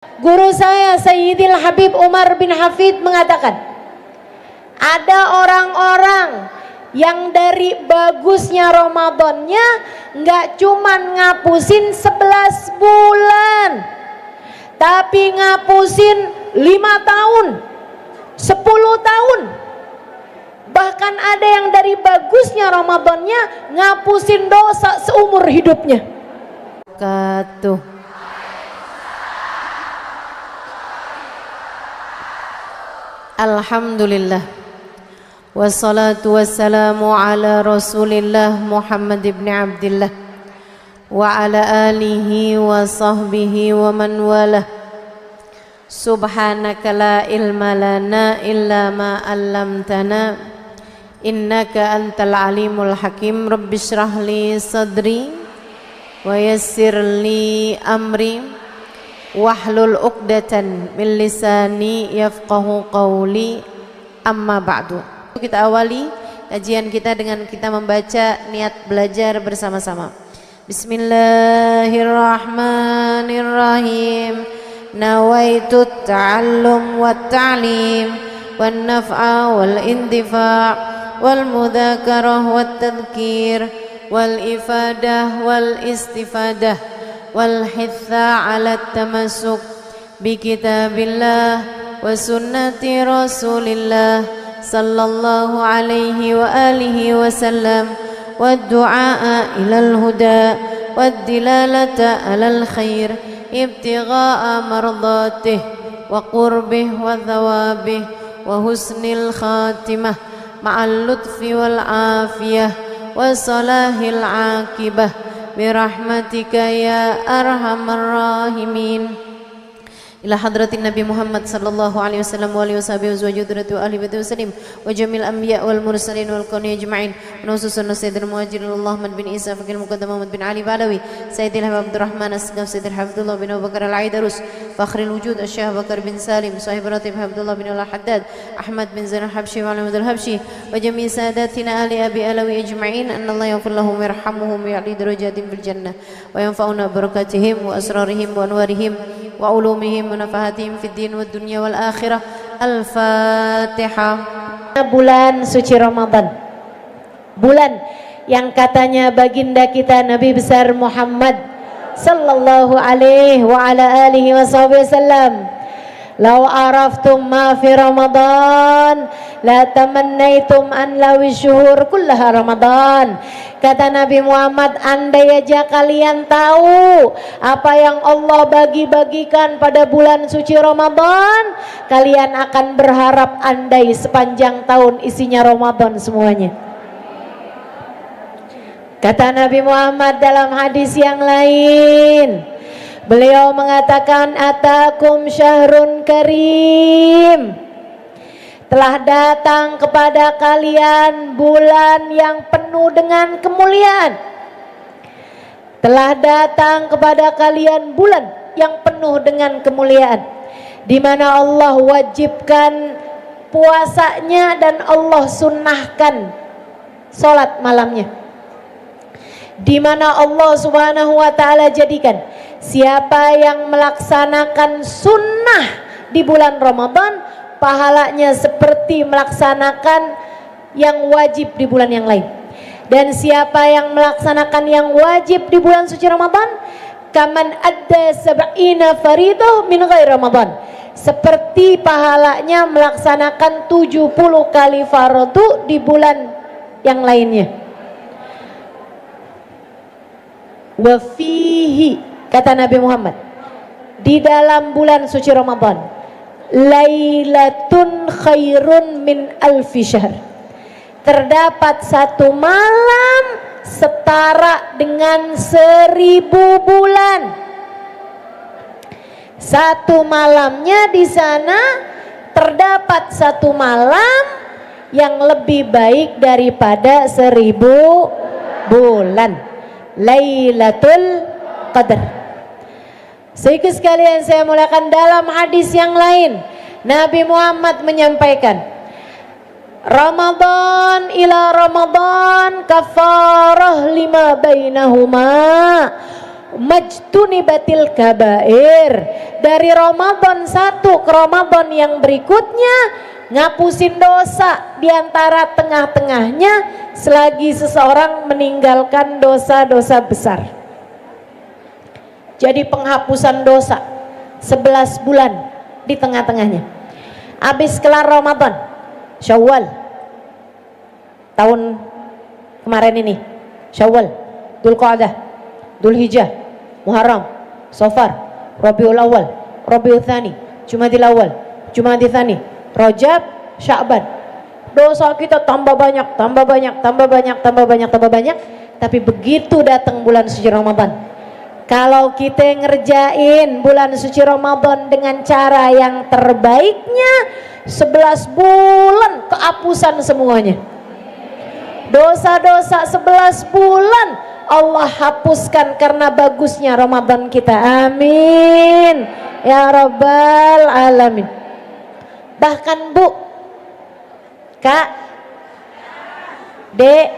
Guru saya Sayyidil Habib Umar bin Hafid mengatakan, ada orang-orang yang dari bagusnya Ramadannya nggak cuman ngapusin 11 bulan, tapi ngapusin 5 tahun, 10 tahun. Bahkan ada yang dari bagusnya Ramadannya ngapusin dosa seumur hidupnya. Katuh. Alhamdulillah. Wassalatu wassalamu ala Rasulillah Muhammad ibn Abdillah wa ala alihi wa sahbihi wa man walah. Subhanaka la ilma lana illa ma 'allamtana innaka antal alimul hakim. Rabbi shrah li sadri wa yassir li amri wahlul 'uqdatan min lisani yafqahu qawli, amma ba'du. Kita awali kajian kita dengan kita membaca niat belajar bersama-sama. Bismillahirrahmanirrahim. Nawaitu ta'allum wa ta'lim wan naf'a wal intifa' wal mudzakarah wat tadhkir wal ifadah wal istifadah wal hitha 'ala tamassuk bi kitabillah wa sunnati rasulillah sallallahu alaihi wa alihi wasallam wad du'a ilal huda wad dilalata 'alal khair ibtigha'a mardatih wa qurbih wa thawabih wa husnil khatimah ma'al lutfi wal afiyah wa salahil 'aqibah birahmatika ya arhamar rahimin. Ila hadratin Nabi Muhammad sallallahu alaihi wasallam wa alihi washabihi wazwajudurati wa ahli baiti wasallim wa jamil anbiya wal mursalin wal qawni ajma'in wa khususan sayyidil muhajirin Ahmad bin Isa fakil muqaddam Muhammad bin Ali Balawi Sayyidil Habib Abdurrahman Asgaf Sayyidil Hafidullah bin Abu Bakar Al-Aidarus Fakhril Wujud Asy-Syaikh Bakar bin Salim Sahib Ratib Habibullah bin Al-Haddad Ahmad bin Zain Al-Habsyi wa Al Habsyi wa jami' sadatina ali abi alawi ajma'in anna Allah yaghfir lahum wa yarhamuhum wa ya'li darajatin fil jannah wa yanfa'una barakatihim wa asrarihim wa anwarihim wa ulumihim wa nafahatihim fid din wad dunya wal akhirah. Al-Fatihah. Bulan suci Ramadan, bulan yang katanya baginda kita Nabi besar Muhammad sallallahu alaihi wa ala alihi wasallam, "Lau araftum ma fi Ramadan la tamannaitum an lawi syuhur kullaha Ramadan." Kata Nabi Muhammad, andai aja kalian tahu apa yang Allah bagi-bagikan pada bulan suci Ramadan, kalian akan berharap andai sepanjang tahun isinya Ramadan semuanya. Kata Nabi Muhammad dalam hadis yang lain, beliau mengatakan, atakum syahrun karim, telah datang kepada kalian bulan yang penuh dengan kemuliaan. Telah datang kepada kalian bulan yang penuh dengan kemuliaan, di mana Allah wajibkan puasanya dan Allah sunnahkan salat malamnya, di mana Allah Subhanahu wa taala jadikan siapa yang melaksanakan sunnah di bulan Ramadan pahalanya seperti melaksanakan yang wajib di bulan yang lain. Dan siapa yang melaksanakan yang wajib di bulan suci Ramadan, kaman adda sab'ina faridah min ghairi Ramadan, seperti pahalanya melaksanakan 70 kali fardu di bulan yang lainnya. Wa fihi, kata Nabi Muhammad, di dalam bulan suci Ramadan, lailatun khairun min alfi syahr, terdapat satu malam setara dengan 1000 bulan. Satu malamnya di sana terdapat satu malam yang lebih baik daripada 1000 bulan. Lailatul Qadar. Sehingga sekalian saya mulakan, dalam hadis yang lain Nabi Muhammad menyampaikan, Ramadan ila Ramadan kafarah lima bainahuma majtunibatil kabair. Dari Ramadan satu ke Ramadan yang berikutnya ngapusin dosa di antara tengah-tengahnya selagi seseorang meninggalkan dosa-dosa besar. Jadi penghapusan dosa 11 bulan di tengah-tengahnya. Habis kelar Ramadan, Syawal tahun kemarin ini, Syawal, Dzulqa'dah, Dzulhijjah, Muharram, Safar, Rabiul Awal, Rabiul Tsani, Jumadil Awal, Jumadil Tsani, Rajab, Sya'ban. Dosa kita tambah banyak, tambah banyak, tambah banyak, tambah banyak, tambah banyak. Tapi begitu datang bulan suci Ramadan, kalau kita ngerjain bulan suci Ramadan dengan cara yang terbaiknya, 11 bulan kehapusan semuanya. Dosa-dosa 11 bulan Allah hapuskan karena bagusnya Ramadan kita. Amin ya rabbal alamin. Bahkan Bu, Kak, Dek,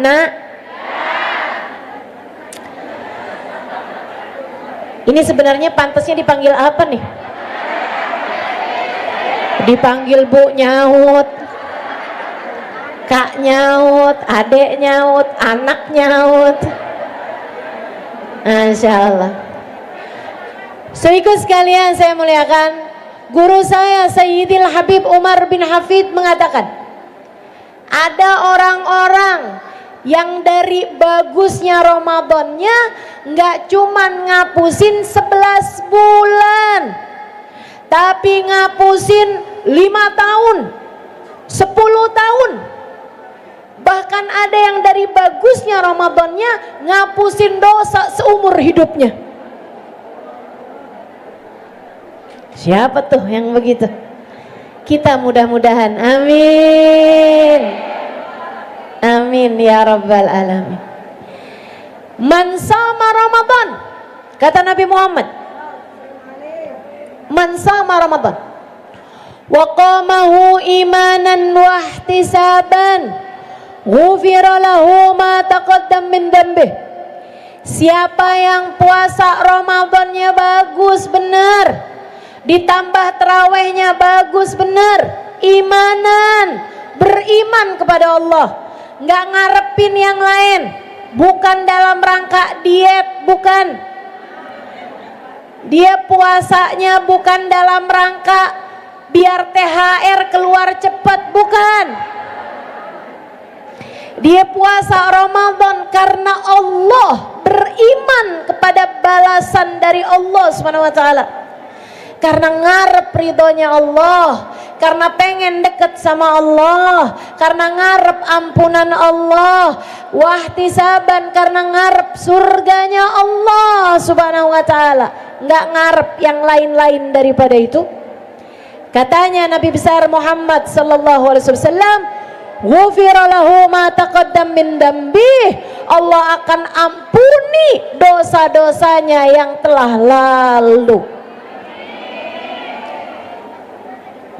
Nak, ini sebenarnya pantasnya dipanggil apa nih? Dipanggil Bu nyaut, Kak nyaut, adek nyaut, anak nyaut. Masya Allah. Saudaraku sekalian saya muliakan, guru saya Sayyidil Habib Umar bin Hafid mengatakan, ada orang-orang yang dari bagusnya Ramadannya nggak cuman ngapusin 11 bulan, tapi ngapusin 5 tahun, 10 tahun. Bahkan ada yang dari bagusnya Ramadannya ngapusin dosa seumur hidupnya. Siapa tuh yang begitu? Kita mudah-mudahan. Amin. Amin ya rabbal alamin. Man sama Ramadan, kata Nabi Muhammad, man sama Ramadan wa qamahu imanan wa ihtisaban ghufira lahu ma taqaddam min dhanbih. Siapa yang puasa Ramadannya bagus benar, ditambah terawihnya bagus benar, imanan, beriman kepada Allah, nggak ngarepin yang lain, bukan dalam rangka diet, bukan. Dia puasanya bukan dalam rangka biar THR keluar cepat, bukan. Dia puasa Ramadan karena Allah, beriman kepada balasan dari Allah Subhanahu wa taala. Karena ngarep ridhonya Allah, karena pengen deket sama Allah, karena ngarep ampunan Allah, wahtisaban karena ngarep surganya Allah Subhanahu wa taala, nggak ngarep yang lain-lain daripada itu. Katanya Nabi besar Muhammad sallallahu alaihi wasallam, ghufira lahu ma taqaddam min dambih. Allah akan ampuni dosa-dosanya yang telah lalu.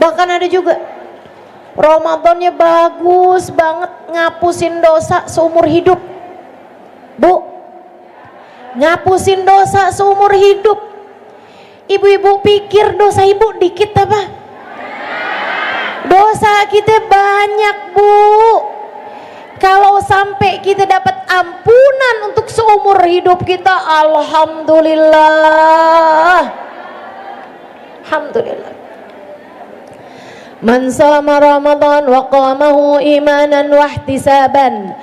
Bahkan ada juga Ramadannya bagus banget, ngapusin dosa seumur hidup. Bu, ngapusin dosa seumur hidup. Ibu-ibu pikir dosa ibu dikit apa? Dosa kita banyak, Bu. Kalau sampai kita dapat ampunan untuk seumur hidup kita, alhamdulillah. Alhamdulillah. Man sama Ramadan wa qamahu imanan wa ihtisaban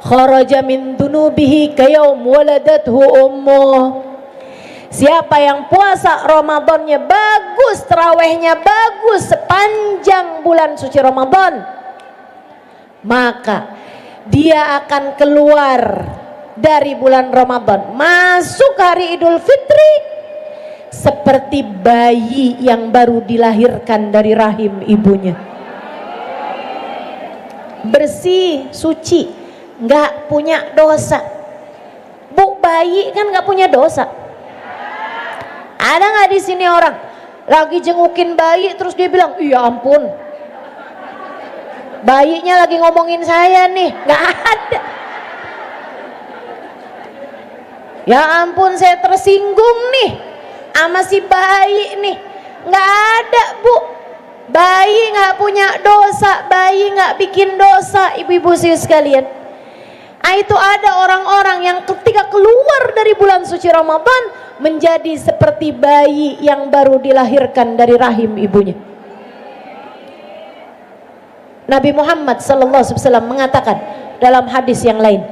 kharaja min dunubihi kayaum waladathu ummuh. Siapa yang puasa Ramadannya bagus, tarawihnya bagus sepanjang bulan suci Ramadan, maka dia akan keluar dari bulan Ramadan masuk hari Idul Fitri seperti bayi yang baru dilahirkan dari rahim ibunya, bersih, suci, nggak punya dosa. Bu, bayi kan nggak punya dosa. Ada nggak di sini orang lagi jengukin bayi terus dia bilang, iya ampun, bayinya lagi ngomongin saya nih? Nggak ada. Ya ampun, saya tersinggung nih sama si bayi nih. Nggak ada, Bu. Bayi nggak punya dosa, bayi nggak bikin dosa, ibu-ibu sekalian. Itu ada orang-orang yang ketika keluar dari bulan suci Ramadan menjadi seperti bayi yang baru dilahirkan dari rahim ibunya. Nabi Muhammad SAW mengatakan dalam hadis yang lain.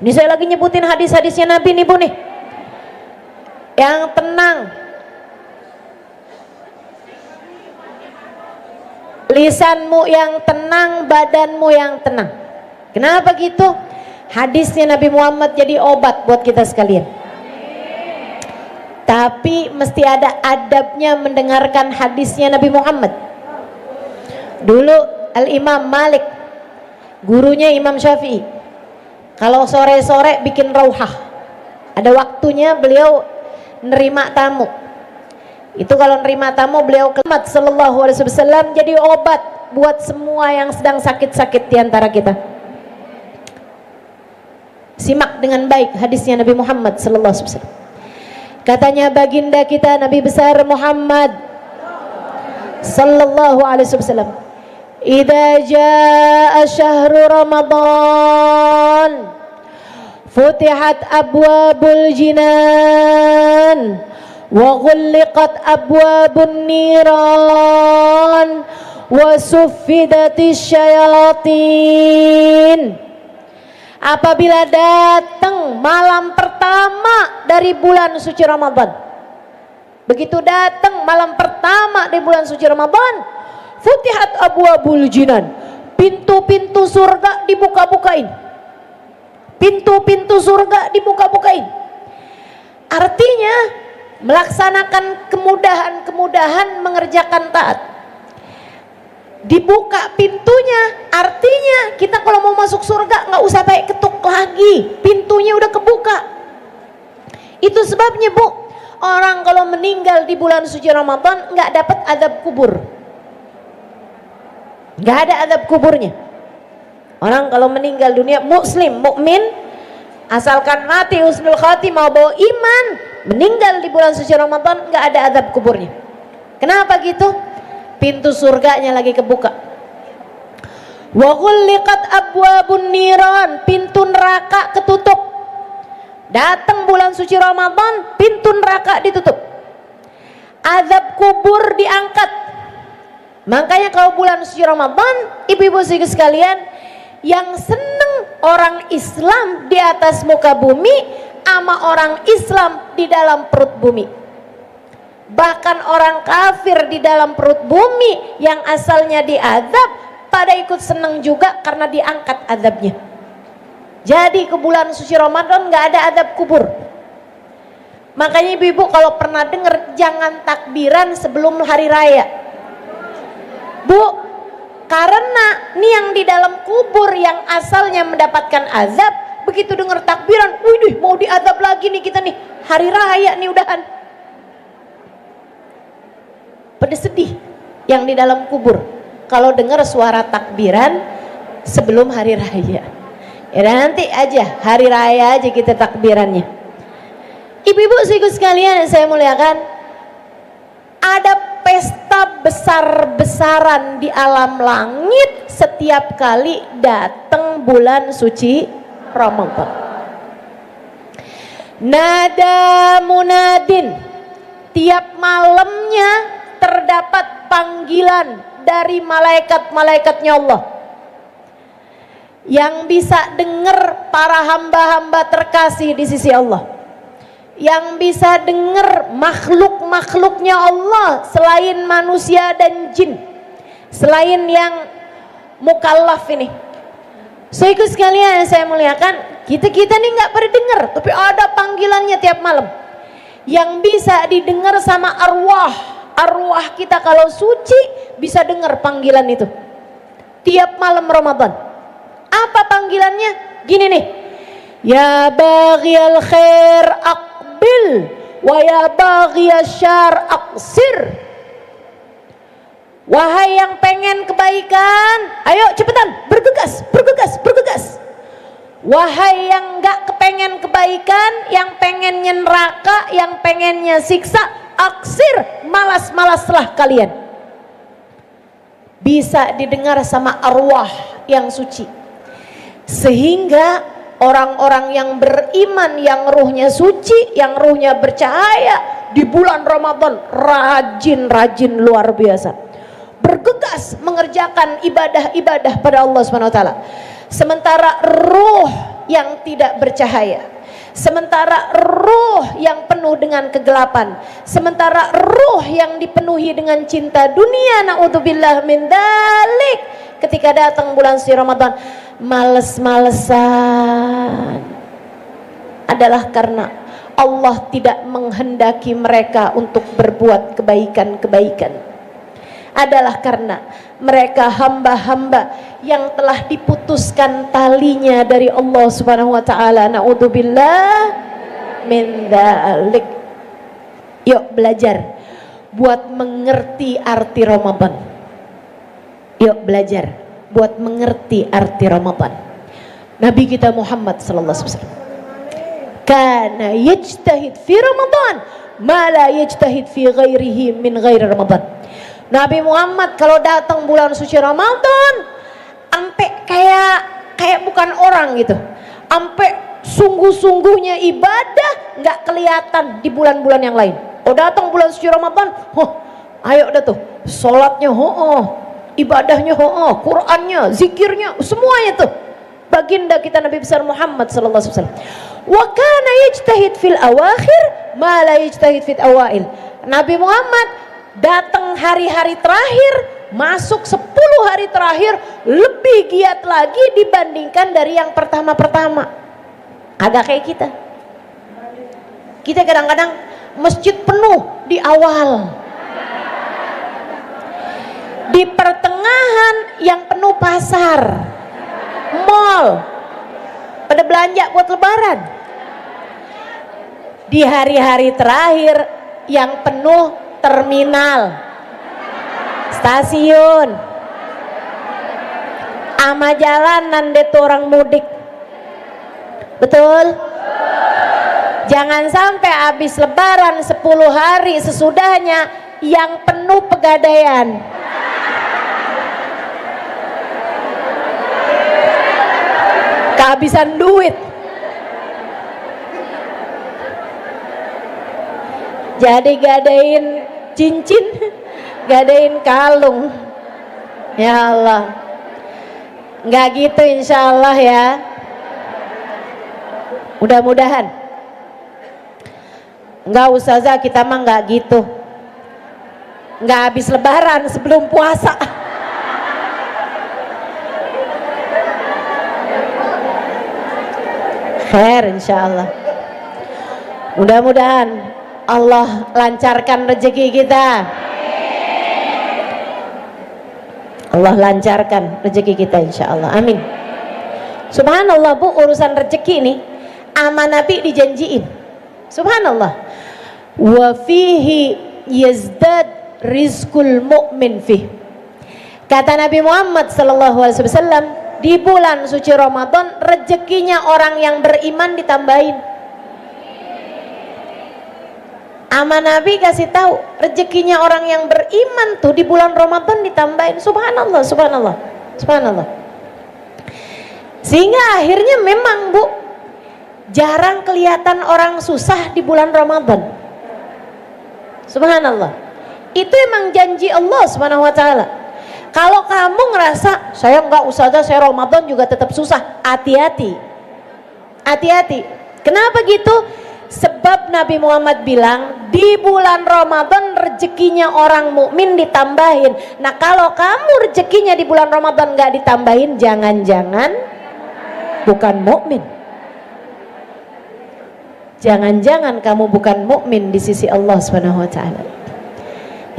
Ini saya lagi nyebutin hadis-hadisnya Nabi nih, Bu nih. Yang tenang, lisanmu yang tenang, badanmu yang tenang. Kenapa gitu? Hadisnya Nabi Muhammad jadi obat buat kita sekalian. Tapi mesti ada adabnya mendengarkan hadisnya Nabi Muhammad. Dulu Al-Imam Malik, gurunya Imam Syafi'i, kalau sore-sore bikin rauhah, ada waktunya beliau nerima tamu. Itu kalau nerima tamu beliau Muhammad sallallahu alaihi wasallam jadi obat buat semua yang sedang sakit-sakit di antara kita. Simak dengan baik hadisnya Nabi Muhammad sallallahu alaihi wasallam. Katanya baginda kita Nabi besar Muhammad sallallahu alaihi wasallam, "Idza jaa syahru Ramadan futihat abwabul jinan wa ghulliqat abwabun niran wa suffidatis syayatin." Apabila datang malam pertama dari bulan suci Ramadan, begitu datang malam pertama di bulan suci Ramadan, futihat abwabul jinan, pintu-pintu surga dibuka-bukain. Pintu-pintu surga dibuka-bukain. Artinya melaksanakan kemudahan-kemudahan mengerjakan taat. Dibuka pintunya, artinya kita kalau mau masuk surga nggak usah pakai ketuk lagi, pintunya udah kebuka. Itu sebabnya, Bu, orang kalau meninggal di bulan suci Ramadan nggak dapat azab kubur, nggak ada azab kuburnya. Orang kalau meninggal dunia muslim, mukmin, asalkan mati husnul khatimah, bawa iman, meninggal di bulan suci Ramadan nggak ada azab kuburnya. Kenapa gitu? Pintu surganya lagi kebuka. Wa ghulliqat abwabun niran, pintu neraka ketutup. Datang bulan suci Ramadan, pintu neraka ditutup. Azab kubur diangkat. Makanya kalau bulan suci Ramadan, ibu-ibu sekalian, yang seneng orang Islam di atas muka bumi sama orang Islam di dalam perut bumi. Bahkan orang kafir di dalam perut bumi yang asalnya diazab pada ikut seneng juga karena diangkat azabnya. Jadi ke bulan suci Ramadan nggak ada azab kubur. Makanya ibu-ibu kalau pernah dengar jangan takbiran sebelum hari raya, Bu, karena nih yang di dalam kubur yang asalnya mendapatkan azab, begitu dengar takbiran, wih mau diazab lagi nih kita nih, hari raya nih udahan. Pada sedih yang di dalam kubur kalau dengar suara takbiran sebelum hari raya. Ya nanti aja hari raya aja kita takbirannya. Ibu-ibu sekalian yang saya muliakan, ada pesta besar-besaran di alam langit setiap kali datang bulan suci Ramadan. Nada munadin, tiap malamnya terdapat panggilan dari malaikat-malaikatnya Allah yang bisa dengar para hamba-hamba terkasih di sisi Allah, yang bisa dengar makhluk-makhluknya Allah selain manusia dan jin, selain yang mukallaf ini. Saudara sekalian yang saya muliakan, kita nih nggak pada dengar, tapi ada panggilannya tiap malam yang bisa didengar sama arwah kita kalau suci, bisa dengar panggilan itu tiap malam Ramadan. Apa panggilannya? Gini nih, ya baghiyal khair aqbil wa ya baghiyasy syarr aqsir. Wahai yang pengen kebaikan, ayo cepetan, bergegas. Wahai yang gak kepengen kebaikan, yang pengennya neraka, yang pengennya siksa, aksir, malas-malaslah kalian. Bisa didengar sama arwah yang suci. Sehingga orang-orang yang beriman, yang ruhnya suci, yang ruhnya bercahaya, di bulan Ramadan rajin-rajin luar biasa, bergegas mengerjakan ibadah-ibadah pada Allah SWT. Sementara ruh yang tidak bercahaya, sementara ruh yang penuh dengan kegelapan, sementara ruh yang dipenuhi dengan cinta dunia, naudzubillah min dzalik, ketika datang bulan suci Ramadan males-malesan, adalah karena Allah tidak menghendaki mereka untuk berbuat kebaikan-kebaikan, adalah karena mereka hamba-hamba yang telah diputuskan talinya dari Allah Subhanahu wa taala. Naudzubillah min dzalik. Yuk belajar buat mengerti arti Ramadan. Yuk belajar buat mengerti arti Ramadan. Nabi kita Muhammad sallallahu alaihi wasallam kana yajtahid fi Ramadan ma la yajtahid fi ghairihi min ghairi Ramadan. Nabi Muhammad kalau datang bulan suci Ramadan ampe kayak bukan orang gitu, ampe sungguh-sungguhnya ibadah nggak kelihatan di bulan-bulan yang lain. Oh datang bulan suci Ramadan, ayo dah tuh sholatnya, ibadahnya, Qurannya, zikirnya, semuanya tuh baginda kita Nabi besar Muhammad sallallahu alaihi wasallam. Wa kana yajtahid fil awakhir ma la yajtahid fil awail. Nabi Muhammad datang hari-hari terakhir, masuk 10 hari terakhir lebih giat lagi dibandingkan dari yang pertama-pertama. Agak kayak kita kadang-kadang masjid penuh di awal, di pertengahan yang penuh pasar, mall, pada belanja buat lebaran. Di hari-hari terakhir yang penuh terminal, stasiun, ama jalanan deh tuh orang mudik. Betul? Jangan sampai habis lebaran 10 hari sesudahnya yang penuh pegadaian. Kehabisan duit. Jadi gadain cincin, gadain kalung. Ya Allah, nggak gitu insya Allah ya. Mudah-mudahan. Nggak ustazah, kita mah nggak gitu. Nggak habis lebaran sebelum puasa. Khair insya Allah. Mudah-mudahan Allah lancarkan rezeki kita. Allah lancarkan rezeki kita insya Allah. Amin. Subhanallah Bu, urusan rezeki ini ama Nabi dijanjiin. Subhanallah. Wa fihi yazdad rizqul mu'min fih. Kata Nabi Muhammad sallallahu alaihi wasallam, di bulan suci Ramadan rezekinya orang yang beriman ditambahin. Ama Nabi kasih tahu rezekinya orang yang beriman tuh di bulan Ramadan ditambahin. Subhanallah, subhanallah, subhanallah. Sehingga akhirnya memang Bu, jarang kelihatan orang susah di bulan Ramadan. Subhanallah. Itu emang janji Allah Subhanahu wa taala. Kalau kamu ngerasa saya enggak usah, saya Ramadan juga tetap susah, hati-hati. Hati-hati. Kenapa gitu? Sebab Nabi Muhammad bilang di bulan Ramadan rezekinya orang mukmin ditambahin. Nah kalau kamu rezekinya di bulan Ramadan nggak ditambahin, jangan-jangan bukan mukmin. Jangan-jangan kamu bukan mukmin di sisi Allah Subhanahu wa taala.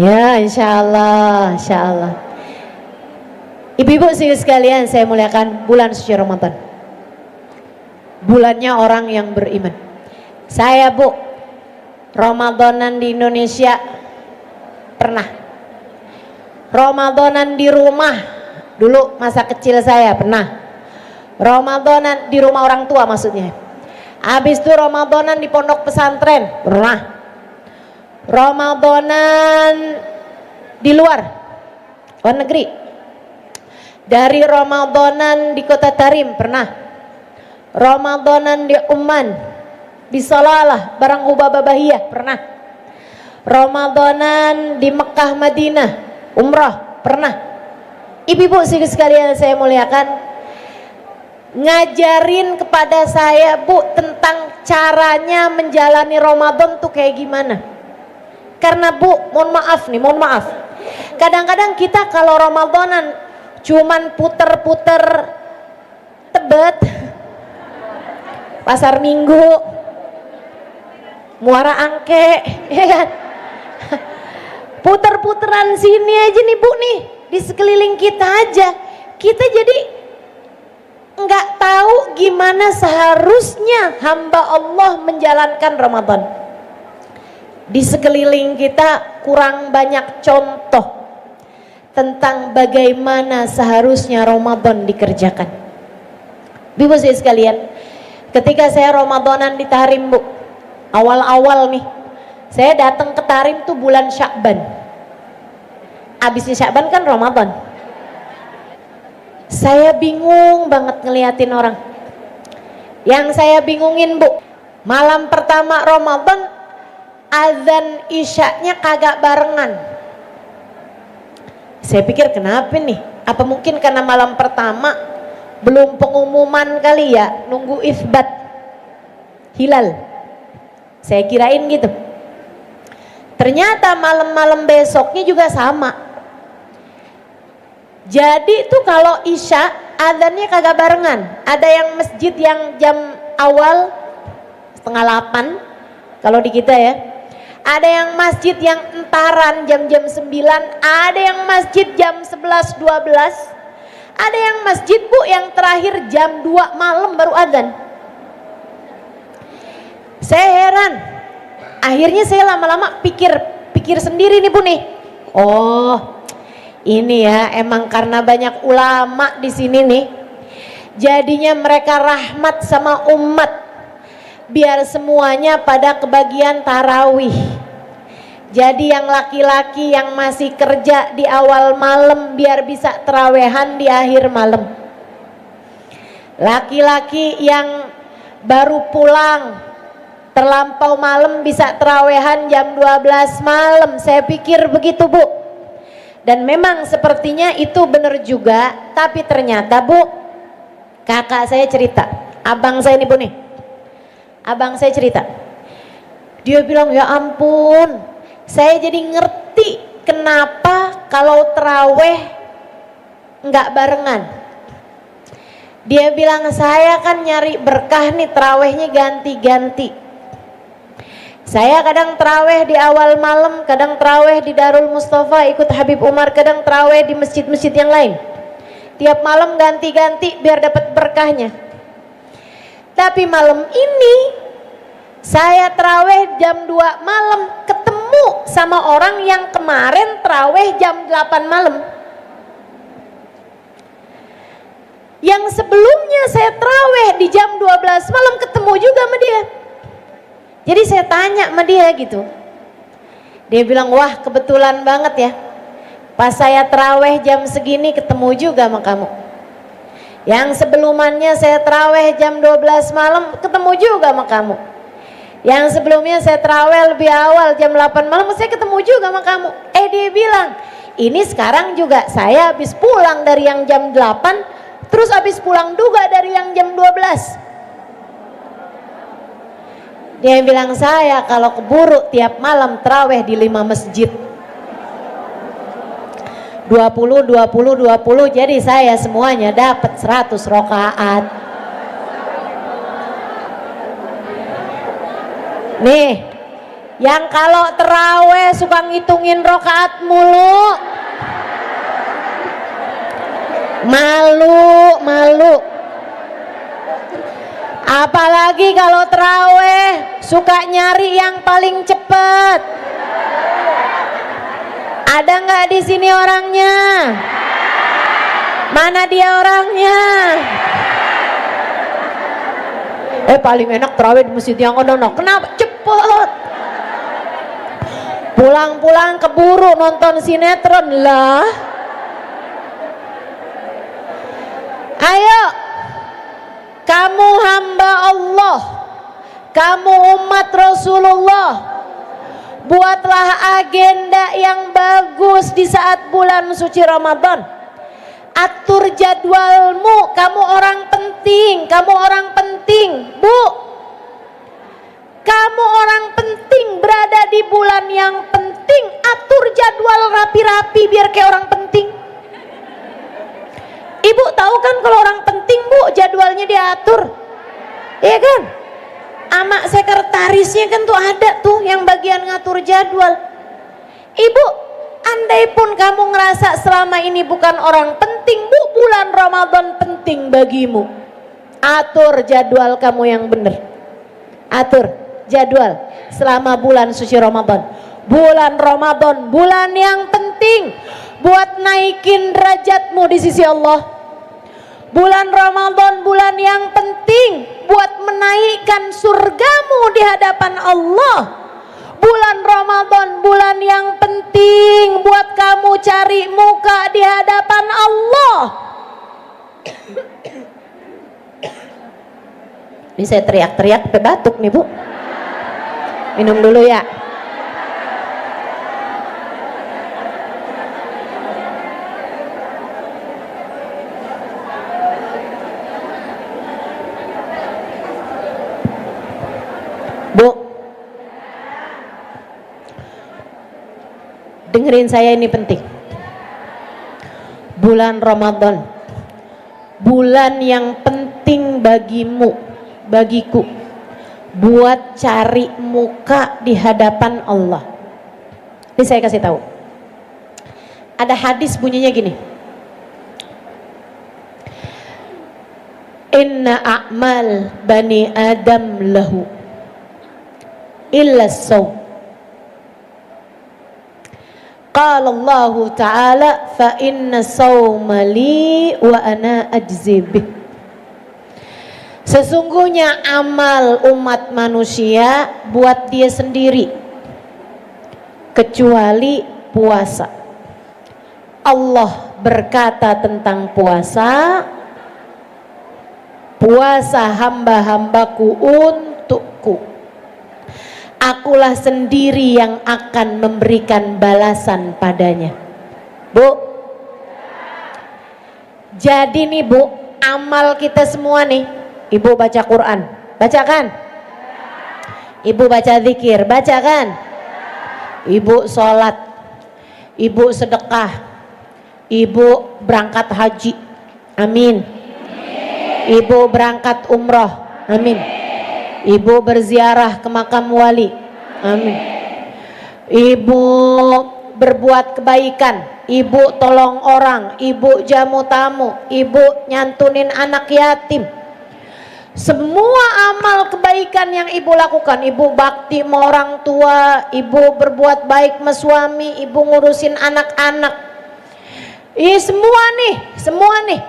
Ya insyaallah, insyaallah. Ibu-ibu sekalian saya muliakan, bulan suci Ramadan. Bulannya orang yang beriman. Saya Bu, Ramadanan di Indonesia pernah. Ramadanan di rumah dulu masa kecil saya pernah. Ramadanan di rumah orang tua maksudnya. Habis itu Ramadanan di pondok pesantren, pernah. Ramadanan di luar negeri. Dari Ramadanan di Kota Tarim, pernah. Ramadanan di Oman, di Salalah, barang Hubabah Bahiyah, pernah. Ramadanan di Mekah Madinah, umrah, pernah. Ibu-ibu sekalian saya muliakan, ngajarin kepada saya, Bu, tentang caranya menjalani Ramadan tuh kayak gimana. Karena Bu, mohon maaf, kadang-kadang kita kalau Ramadanan cuman puter-puter Tebet, Pasar Minggu, Muara Angke, ya kan? Puter-puteran sini aja nih Bu nih, di sekeliling kita aja, kita jadi nggak tahu gimana seharusnya hamba Allah menjalankan Ramadan. Di sekeliling kita kurang banyak contoh tentang bagaimana seharusnya Ramadan dikerjakan. Ibu sekalian, ketika saya Ramadanan di Tarim, Bu, awal-awal nih, saya datang ke Tarim tuh bulan Sya'ban. Abisnya Sya'ban kan Ramadan. Saya bingung banget ngeliatin orang. Yang saya bingungin, Bu, malam pertama Ramadan azan isyaknya kagak barengan. Saya pikir kenapa nih? Apa mungkin karena malam pertama belum pengumuman kali ya, nunggu isbat hilal. Saya kirain gitu. Ternyata malam-malam besoknya juga sama. Jadi tuh kalau isya azannya kagak barengan. Ada yang masjid yang jam awal 7:30 kalau di kita ya. Ada yang masjid yang entaran jam-jam 9, ada yang masjid jam 11, 12, ada yang masjid, Bu, yang terakhir jam 2 malam baru azan. Saya heran. Akhirnya saya lama-lama pikir sendiri nih, Bu nih. Oh, ini ya emang karena banyak ulama di sini nih. Jadinya mereka rahmat sama umat. Biar semuanya pada kebagian tarawih. Jadi yang laki-laki yang masih kerja di awal malam biar bisa terawehan di akhir malam. Laki-laki yang baru pulang terlampau malam bisa terawehan jam 12 malam. Saya pikir begitu, Bu. Dan memang sepertinya itu benar juga. Tapi ternyata, Bu, kakak saya cerita, abang saya nih, Bu nih. Abang saya cerita, dia bilang, ya ampun, saya jadi ngerti kenapa kalau terawih nggak barengan. Dia bilang, saya kan nyari berkah nih, terawihnya ganti-ganti. Saya kadang terawih di awal malam, kadang terawih di Darul Mustafa ikut Habib Umar, kadang terawih di masjid-masjid yang lain. Tiap malam ganti-ganti biar dapat berkahnya. Tapi malam ini saya terawih jam 2 malam ketemu sama orang yang kemarin terawih jam 8 malam. Yang sebelumnya saya terawih di jam 12 malam ketemu juga sama dia. Jadi saya tanya sama dia gitu. Dia bilang, wah kebetulan banget ya. Pas saya terawih jam segini ketemu juga sama kamu. Yang sebelumnya saya terawih jam 12 malam ketemu juga sama kamu. Yang sebelumnya saya terawih lebih awal jam 8 malam saya ketemu juga sama kamu. Dia bilang, ini sekarang juga saya habis pulang dari yang jam 8, terus habis pulang juga dari yang jam 12. Dia bilang, saya kalau keburu tiap malam terawih di 5 masjid. 20, 20, 20, jadi saya semuanya dapat 100 rakaat. Nih, yang kalau terawih suka ngitungin rakaat mulu, malu. Apalagi kalau terawih suka nyari yang paling cepet. Ada nggak di sini orangnya? Mana dia orangnya? Paling enak terawih di masjid yang ono. Kenapa? Cepet. Pulang-pulang keburu nonton sinetron lah. Ayo, kamu hamba Allah, kamu umat Rasulullah, buatlah agenda yang bagus di saat bulan suci Ramadan. Atur jadwalmu, kamu orang penting, Bu. Kamu orang penting berada di bulan yang penting. Atur jadwal rapi-rapi biar kayak orang penting. Ibu tahu kan kalau orang penting, Bu, jadwalnya diatur. Iya kan? Ama sekretarisnya kan tuh ada tuh yang bagian ngatur jadwal. Ibu, andai pun kamu ngerasa selama ini bukan orang penting, Bu, bulan Ramadan penting bagimu. Atur jadwal kamu yang benar. Atur jadwal selama bulan suci Ramadan. Bulan Ramadan, bulan yang penting buat naikin derajatmu di sisi Allah. Bulan Ramadan, bulan yang penting buat menaikkan surgamu di hadapan Allah. Bulan Ramadan, bulan yang penting buat kamu cari muka di hadapan Allah. Ini saya teriak-teriak sampai batuk nih, Bu. Minum dulu ya. Bu, dengerin saya, ini penting. Bulan Ramadan, bulan yang penting bagimu, bagiku, buat cari muka di hadapan Allah. Ini saya kasih tahu. Ada hadis bunyinya gini. Inna a'mal bani Adam lahu illa as-sawm. Qala Allah Ta'ala fa inna sawma li wa ana ajzi bih. Sesungguhnya amal umat manusia buat dia sendiri kecuali puasa. Allah berkata tentang puasa, puasa hamba-hambaku untukku. Akulah sendiri yang akan memberikan balasan padanya. Bu, jadi nih Bu, amal kita semua nih. Ibu baca Quran, baca kan? Ibu baca zikir, baca kan? Ibu sholat, ibu sedekah, ibu berangkat haji, amin. Ibu berangkat umroh, amin. Ibu berziarah ke makam wali, amin. Ibu berbuat kebaikan, ibu tolong orang, ibu jamu tamu, ibu nyantunin anak yatim. Semua amal kebaikan yang ibu lakukan, ibu bakti sama orang tua, ibu berbuat baik sama suami, ibu ngurusin anak-anak. Semua nih.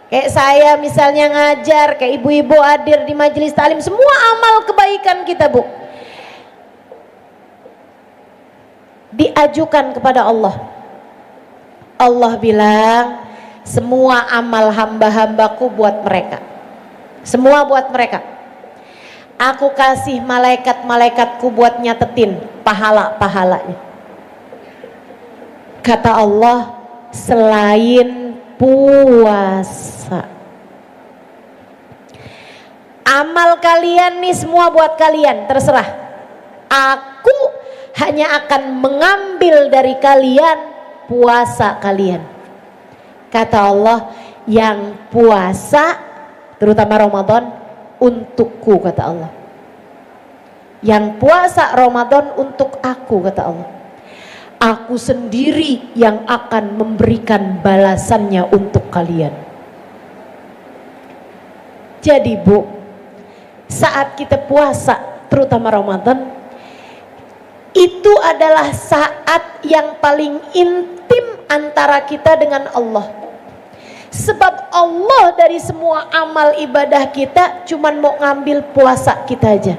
Kayak saya misalnya ngajar, kayak ibu-ibu hadir di majelis talim, semua amal kebaikan kita, Bu, diajukan kepada Allah. Allah bilang, semua amal hamba-hambaku buat mereka. Semua buat mereka. Aku kasih malaikat-malaikatku buat nyatetin pahala-pahalanya. Kata Allah, selain puasa. Amal kalian nih semua buat kalian, terserah. Aku hanya akan mengambil dari kalian puasa kalian. Kata Allah, yang puasa terutama Ramadan untukku, kata Allah. Yang puasa Ramadan untuk aku, kata Allah. Aku sendiri yang akan memberikan balasannya untuk kalian. Jadi Bu, saat kita puasa terutama Ramadan, itu adalah saat yang paling intim antara kita dengan Allah. Sebab Allah dari semua amal ibadah kita cuman mau ngambil puasa kita aja.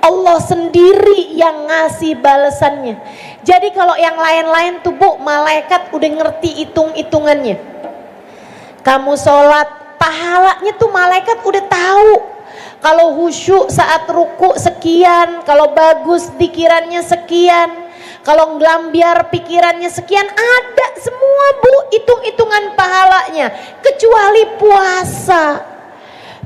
Allah sendiri yang ngasih balasannya. Jadi kalau yang lain-lain tuh Bu, malaikat udah ngerti hitung-hitungannya. Kamu sholat, pahalanya tuh malaikat udah tahu. Kalau khusyuk saat ruku sekian, kalau bagus pikirannya sekian, kalau ngelambiar pikirannya sekian, ada semua Bu hitung-hitungan pahalanya, kecuali puasa.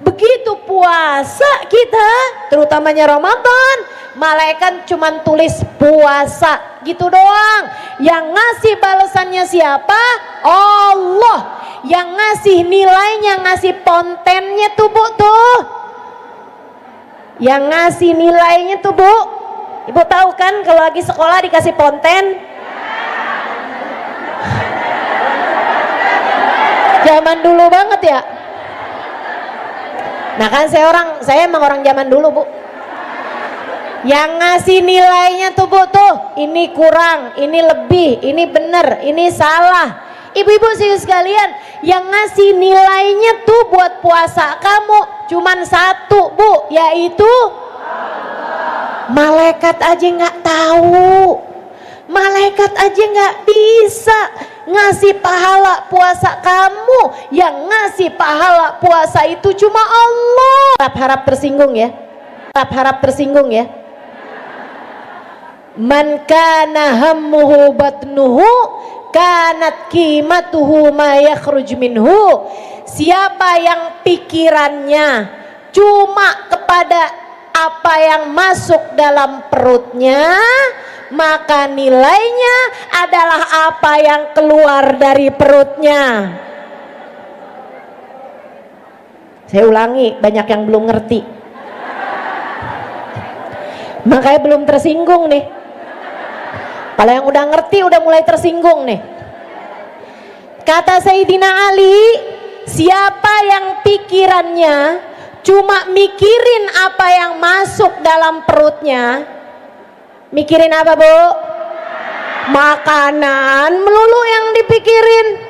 Begitu puasa kita, terutamanya Ramadan, malaikat cuman tulis puasa gitu doang. Yang ngasih balasannya siapa? Allah. Yang ngasih nilainya, ngasih kontennya tuh Bu tuh. Yang ngasih nilainya tuh Bu, Ibu tahu kan kalau lagi sekolah dikasih konten? Zaman dulu banget ya. Nah kan saya emang orang zaman dulu Bu. Yang ngasih nilainya tuh Bu tuh, ini kurang, ini lebih, ini bener, ini salah. Ibu-ibu sekalian, yang ngasih nilainya tuh buat puasa kamu cuman satu Bu, yaitu malaikat aja nggak tahu, malaikat aja nggak bisa ngasih pahala puasa kamu. Yang ngasih pahala puasa itu cuma Allah. Harap tersinggung ya, harap tersinggung ya. Man kana hammuhu batnuhu kanat qimatuhu ma yakhruj minhu. Siapa yang pikirannya cuma kepada apa yang masuk dalam perutnya, maka nilainya adalah apa yang keluar dari perutnya. Saya ulangi, banyak yang belum ngerti, makanya belum tersinggung nih. Kalau yang udah ngerti udah mulai tersinggung nih. Kata Sayyidina Ali, siapa yang pikirannya cuma mikirin apa yang masuk dalam perutnya. Mikirin apa Bu? Makanan melulu yang dipikirin.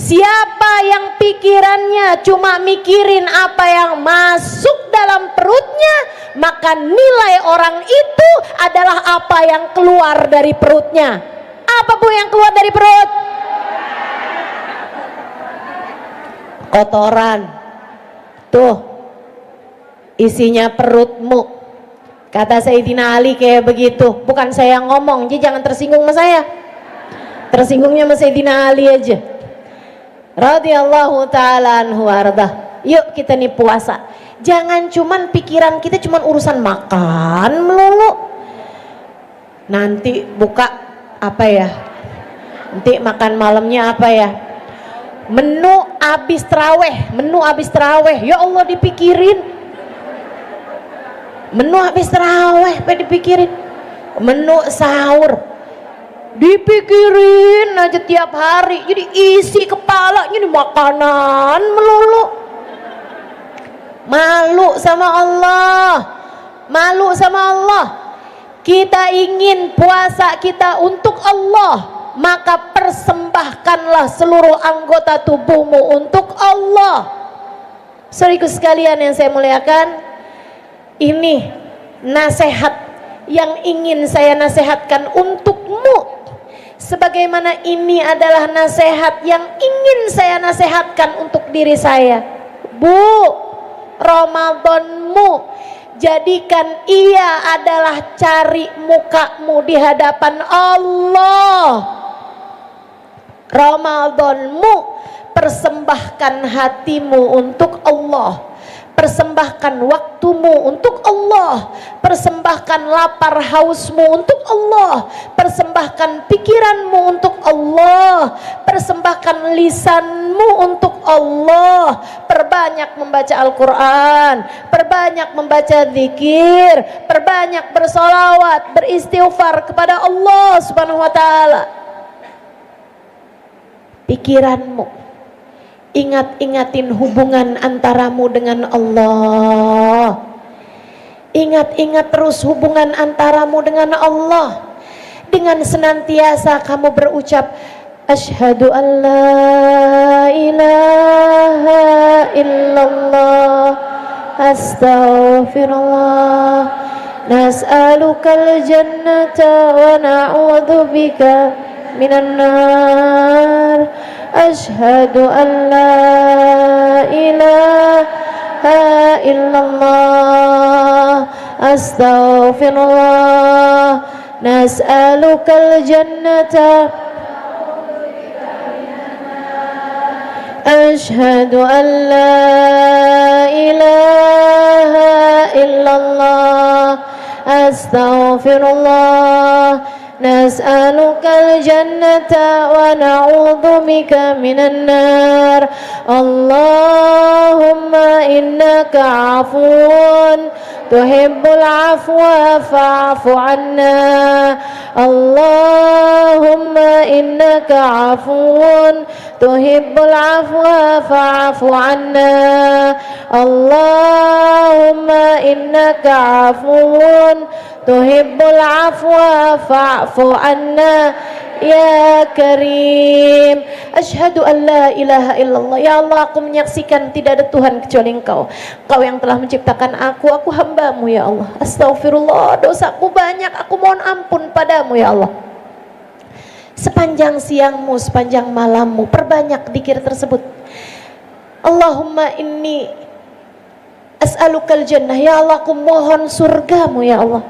Siapa yang pikirannya cuma mikirin apa yang masuk dalam perutnya, maka nilai orang itu adalah apa yang keluar dari perutnya. Apa Bu yang keluar dari perut? Kotoran. Tuh, isinya perutmu. Kata Sayyidina Ali kayak begitu. Bukan saya yang ngomong, jadi jangan tersinggung sama saya. Tersinggungnya sama Sayyidina Ali aja. Radhiyallahu ta'ala anhu wardah. Yuk kita nih puasa. Jangan cuman pikiran kita cuman urusan makan melulu. Nanti buka apa ya? Nanti makan malamnya apa ya? Menu habis terawih, menu habis terawih. Ya Allah dipikirin. Menu habis terawih apa dipikirin? Menu sahur dipikirin aja tiap hari. Jadi isi kepalanya di makanan melulu. Malu sama Allah, malu sama Allah. Kita ingin puasa kita untuk Allah, maka persembahkanlah seluruh anggota tubuhmu untuk Allah. Saudaraku sekalian yang saya muliakan, ini nasihat yang ingin saya nasihatkan untukmu. Sebagaimana ini adalah nasihat yang ingin saya nasihatkan untuk diri saya. Bu, Ramadanmu jadikan ia adalah cari mukamu di hadapan Allah. Ramadanmu persembahkan hatimu untuk Allah. Persembahkan waktumu untuk Allah. Persembahkan lapar hausmu untuk Allah. Persembahkan pikiranmu untuk Allah. Persembahkan lisanmu untuk Allah. Perbanyak membaca Al-Quran, perbanyak membaca zikir, perbanyak bersolawat, beristighfar kepada Allah Subhanahu wa ta'ala. Pikiranmu, ingat-ingatin hubungan antaramu dengan Allah. Ingat-ingat terus hubungan antaramu dengan Allah. Dengan senantiasa kamu berucap Asyhadu an la ilaha illallah. Astaghfirullah. Nas'alukal jannata wa na'udzubika minan nar. Asyhadu an la ilaha illallah. Astaghfirullah. Nas'alukal jannata. Asyhadu an la ilaha illallah. Astaghfirullah. Nas'alukal jannata wa na'udzubika minan nar. Allahumma innaka afuwun tuhibbul afwa fa'fu anna. Allahumma innaka afuwun tuhibbul afwa fa'fu anna. Allahumma innaka afuwun tuhibbul afwa fa'fu anna ya karim. Asyhadu an la ilaha illallah. Ya Allah, aku menyaksikan tidak ada Tuhan kecuali Engkau. Engkau yang telah menciptakan aku hambamu ya Allah. Astagfirullah, dosaku banyak, aku mohon ampun padamu ya Allah. Sepanjang siangmu, sepanjang malammu, perbanyak zikir tersebut. Allahumma inni as'alukal jannah. Ya Allah, aku mohon surgamu ya Allah.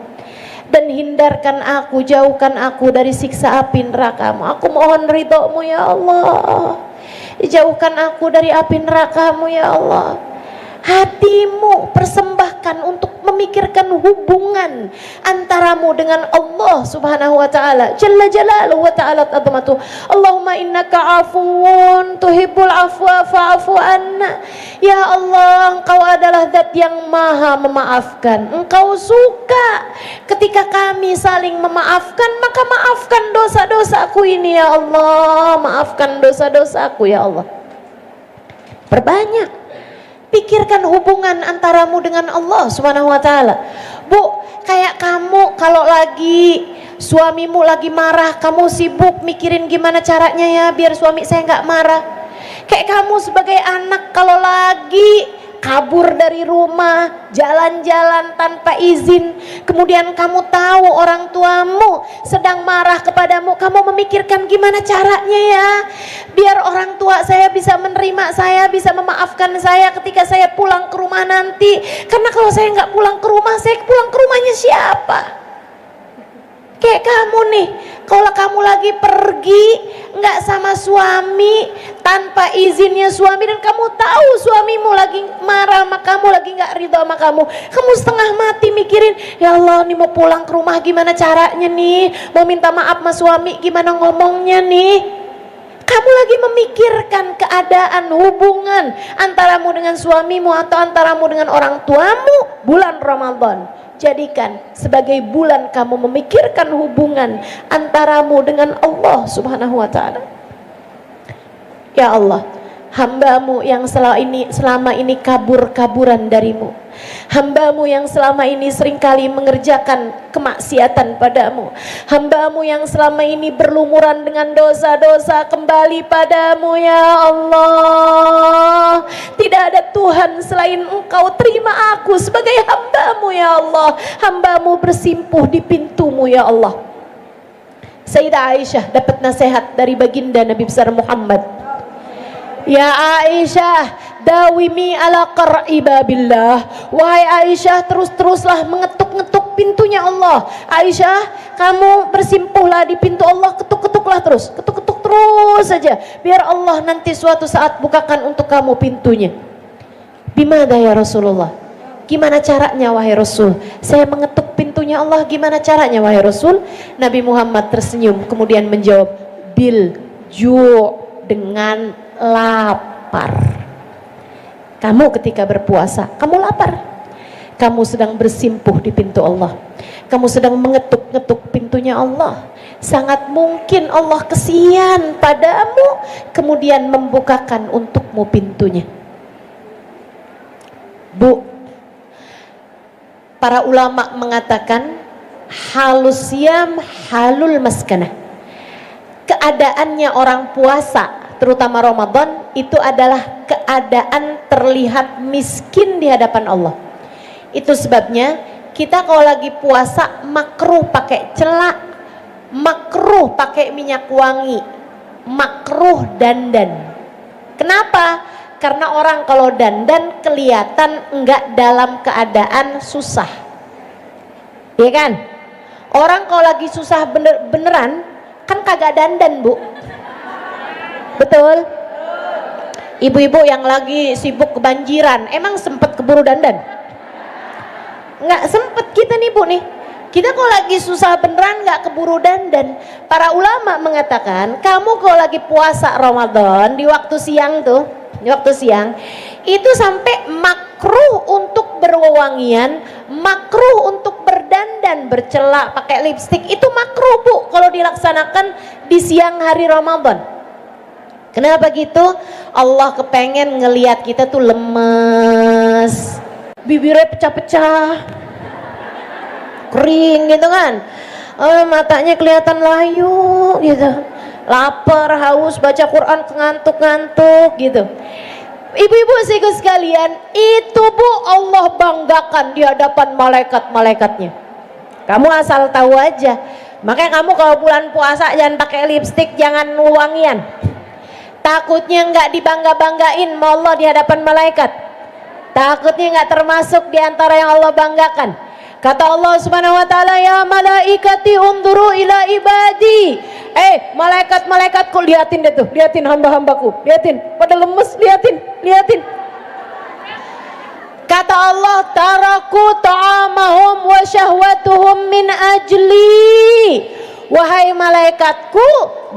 Dan hindarkan aku, jauhkan aku dari siksa api nerakamu. Aku mohon ridhomu ya Allah. Jauhkan aku dari api nerakamu ya Allah. Hatimu persembahkan untuk memikirkan hubungan antaramu dengan Allah subhanahu wa ta'ala jalla jalaluhu wa ta'ala azamatuh. Allahumma innaka afuwun tuhibbul afwa fa'fu anna. Ya Allah, Engkau adalah zat yang maha memaafkan. Engkau suka ketika kami saling memaafkan, maka maafkan dosa-dosaku ini ya Allah. Maafkan dosa-dosaku ya Allah. Perbanyak pikirkan hubungan antaramu dengan Allah subhanahu wa ta'ala. Bu, kayak kamu kalau lagi suamimu lagi marah, kamu sibuk mikirin gimana caranya ya biar suami saya nggak marah. Kayak kamu sebagai anak kalau lagi kabur dari rumah, jalan-jalan tanpa izin, kemudian kamu tahu orang tuamu sedang marah kepadamu, kamu memikirkan gimana caranya ya biar orang tua saya bisa menerima saya, bisa memaafkan saya ketika saya pulang ke rumah nanti. Karena kalau saya nggak pulang ke rumah, saya pulang ke rumahnya siapa? Kayak kamu nih, kalau kamu lagi pergi nggak sama suami, tanpa izinnya suami, dan kamu tahu suamimu lagi marah sama kamu, lagi nggak ridho sama kamu setengah mati mikirin, ya Allah nih mau pulang ke rumah gimana caranya nih, mau minta maaf sama suami gimana ngomongnya nih. Kamu lagi memikirkan keadaan hubungan antaramu dengan suamimu atau antaramu dengan orang tuamu. Bulan Ramadan jadikan sebagai bulan kamu memikirkan hubungan antaramu dengan Allah subhanahu wa ta'ala. Ya Allah, hambamu yang selama ini kabur-kaburan darimu, hambamu yang selama ini seringkali mengerjakan kemaksiatan padamu, hambamu yang selama ini berlumuran dengan dosa-dosa, kembali padamu ya Allah. Tidak ada Tuhan selain Engkau, terima aku sebagai hambamu ya Allah. Hambamu bersimpuh di pintumu ya Allah. Sayyidah Aisyah dapat nasihat dari baginda Nabi besar Muhammad. Ya Aisyah, dawimi ala qar'i babillah. Wahai Aisyah, terus-teruslah mengetuk-ngetuk pintunya Allah. Aisyah, kamu bersimpuhlah di pintu Allah, ketuk-ketuklah terus, ketuk-ketuk terus saja, biar Allah nanti suatu saat bukakan untuk kamu pintunya. Bimana ya Rasulullah? Gimana caranya wahai Rasul? Saya mengetuk pintunya Allah, gimana caranya wahai Rasul? Nabi Muhammad tersenyum kemudian menjawab, bil ju', dengan lapar. Kamu ketika berpuasa, kamu lapar, kamu sedang bersimpuh di pintu Allah, kamu sedang mengetuk-ngetuk pintunya Allah. Sangat mungkin Allah kesian padamu kemudian membukakan untukmu pintunya. Bu, para ulama mengatakan halus siyam halul maskanah. keadaannya orang puasa, terutama Ramadan, itu adalah keadaan terlihat miskin di hadapan Allah. Itu sebabnya kita kalau lagi puasa makruh pakai celak, makruh pakai minyak wangi, makruh dandan. Kenapa? Karena orang kalau dandan kelihatan enggak dalam keadaan susah, ya kan? Orang kalau lagi susah beneran kan kagak dandan, Bu. Betul? Ibu-ibu yang lagi sibuk kebanjiran, emang sempet keburu dandan? Nggak sempet kita nih, Bu nih. Kita kalau lagi susah beneran nggak keburu dandan. Para ulama mengatakan, kamu kalau lagi puasa Ramadan di waktu siang tuh, di waktu siang itu sampai makruh untuk berwewangian, makruh untuk berdandan, bercelak, pakai lipstik, itu makruh, Bu, kalau dilaksanakan di siang hari Ramadan. Kenapa gitu? Allah kepengen ngelihat kita tuh lemes, bibirnya pecah-pecah, kering gitu kan, matanya kelihatan layu gitu, lapar, haus, baca Quran ngantuk-ngantuk gitu. Ibu-ibu sekalian, itu Bu Allah banggakan di hadapan malaikat-malaikatnya. Kamu asal tahu aja. Makanya kamu kalau bulan puasa jangan pakai lipstik, jangan wangian. Takutnya nggak dibangga-banggain sama Allah di hadapan malaikat. Takutnya nggak termasuk di antara yang Allah banggakan. Kata Allah Subhanahu wa taala, ya malaikati unduru ila ibadi. Malaikat-malaikatku, liatin deh tuh, liatin hamba-hambaku, liatin pada lemes, liatin. Kata Allah, taraku ta'amahum wa syahwatuhum min ajli. Wahai malaikatku,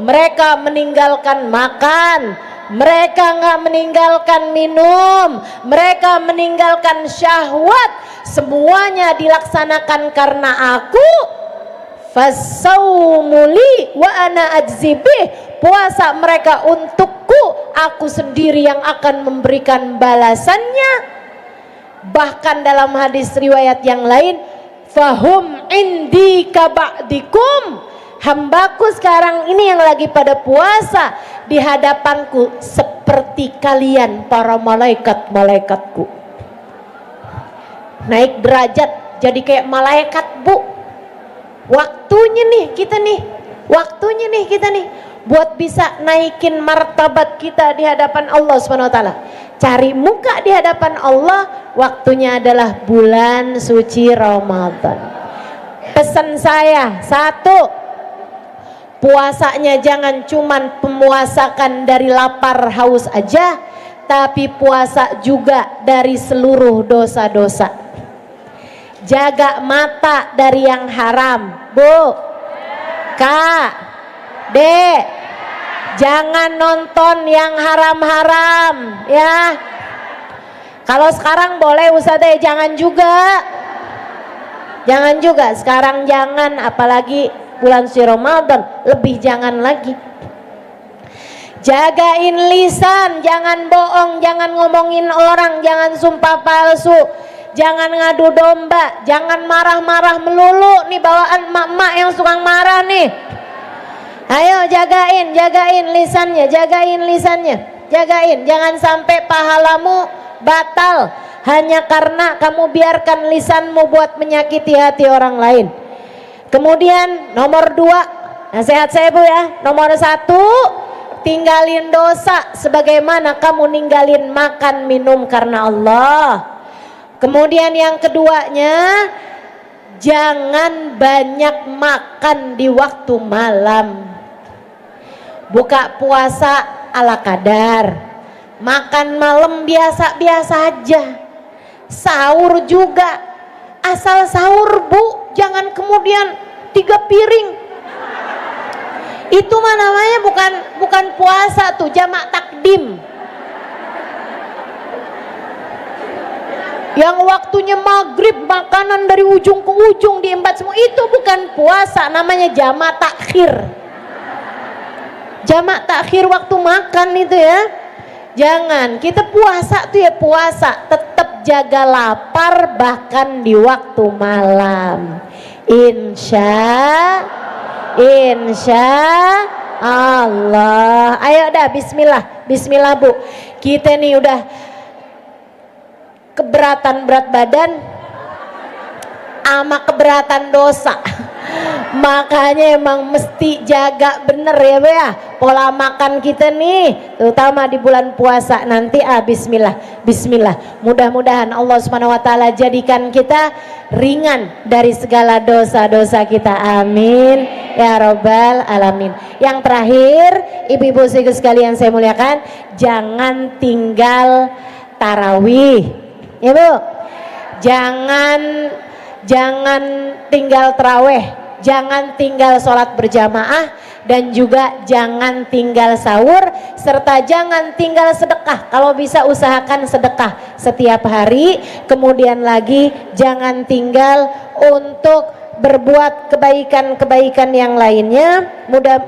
mereka meninggalkan makan, mereka nggak meninggalkan minum, mereka meninggalkan syahwat, semuanya dilaksanakan karena aku. Fasaumuli wa ana ajzibih, puasa mereka untukku, aku sendiri yang akan memberikan balasannya. Bahkan dalam hadis riwayat yang lain, fahum indi kaba'dikum, hambaku sekarang ini yang lagi pada puasa di hadapanku seperti kalian para malaikat-malaikatku. Naik derajat jadi kayak malaikat, Bu. Waktunya nih kita nih buat bisa naikin martabat kita di hadapan Allah Subhanahu wa taala. Cari muka di hadapan Allah, waktunya adalah bulan suci Ramadan. Pesan saya, satu, puasanya jangan cuman pemuasakan dari lapar haus aja, tapi puasa juga dari seluruh dosa-dosa. Jaga mata dari yang haram, Bu. Kak, Dek, jangan nonton yang haram-haram ya. Kalau sekarang boleh Ustazah, jangan juga. Sekarang jangan, apalagi bulan suci Ramadan, lebih jangan lagi. Jagain lisan, jangan bohong, jangan ngomongin orang, jangan sumpah palsu, jangan ngadu domba, jangan marah-marah melulu. Nih bawaan emak-emak yang suka marah nih. Ayo jagain lisannya, jagain, jangan sampai pahalamu batal hanya karena kamu biarkan lisanmu buat menyakiti hati orang lain. Kemudian nomor 2, nasihat saya Bu ya, nomor 1, tinggalin dosa sebagaimana kamu ninggalin makan minum karena Allah. Kemudian yang keduanya, jangan banyak makan di waktu malam. Buka puasa ala kadar, makan malam biasa-biasa aja. Sahur juga asal sahur, Bu, jangan kemudian 3 piring. Itu mah namanya bukan puasa tuh, jamak takdim. Yang waktunya maghrib makanan dari ujung ke ujung diembat semua, itu bukan puasa, namanya jamak takhir. Jamak takhir waktu makan itu ya. Jangan, kita puasa tuh ya puasa, tetap jaga lapar bahkan di waktu malam. Insya Insya Allah. Ayo dah, bismillah. Bismillah Bu. Kita nih udah keberatan berat badan sama keberatan dosa. Makanya emang mesti jaga bener ya Bu ya, pola makan kita nih, terutama di bulan puasa nanti. Bismillah, bismillah. Mudah-mudahan Allah Subhanahu wa taala jadikan kita ringan dari segala dosa-dosa kita. Amin ya robbal alamin. Yang terakhir, ibu-ibu sekalian saya muliakan, jangan tinggal tarawih ya Bu. Jangan tinggal tarawih, jangan tinggal sholat berjamaah, dan juga jangan tinggal sahur, serta jangan tinggal sedekah. Kalau bisa usahakan sedekah setiap hari. Kemudian lagi jangan tinggal untuk berbuat kebaikan-kebaikan yang lainnya.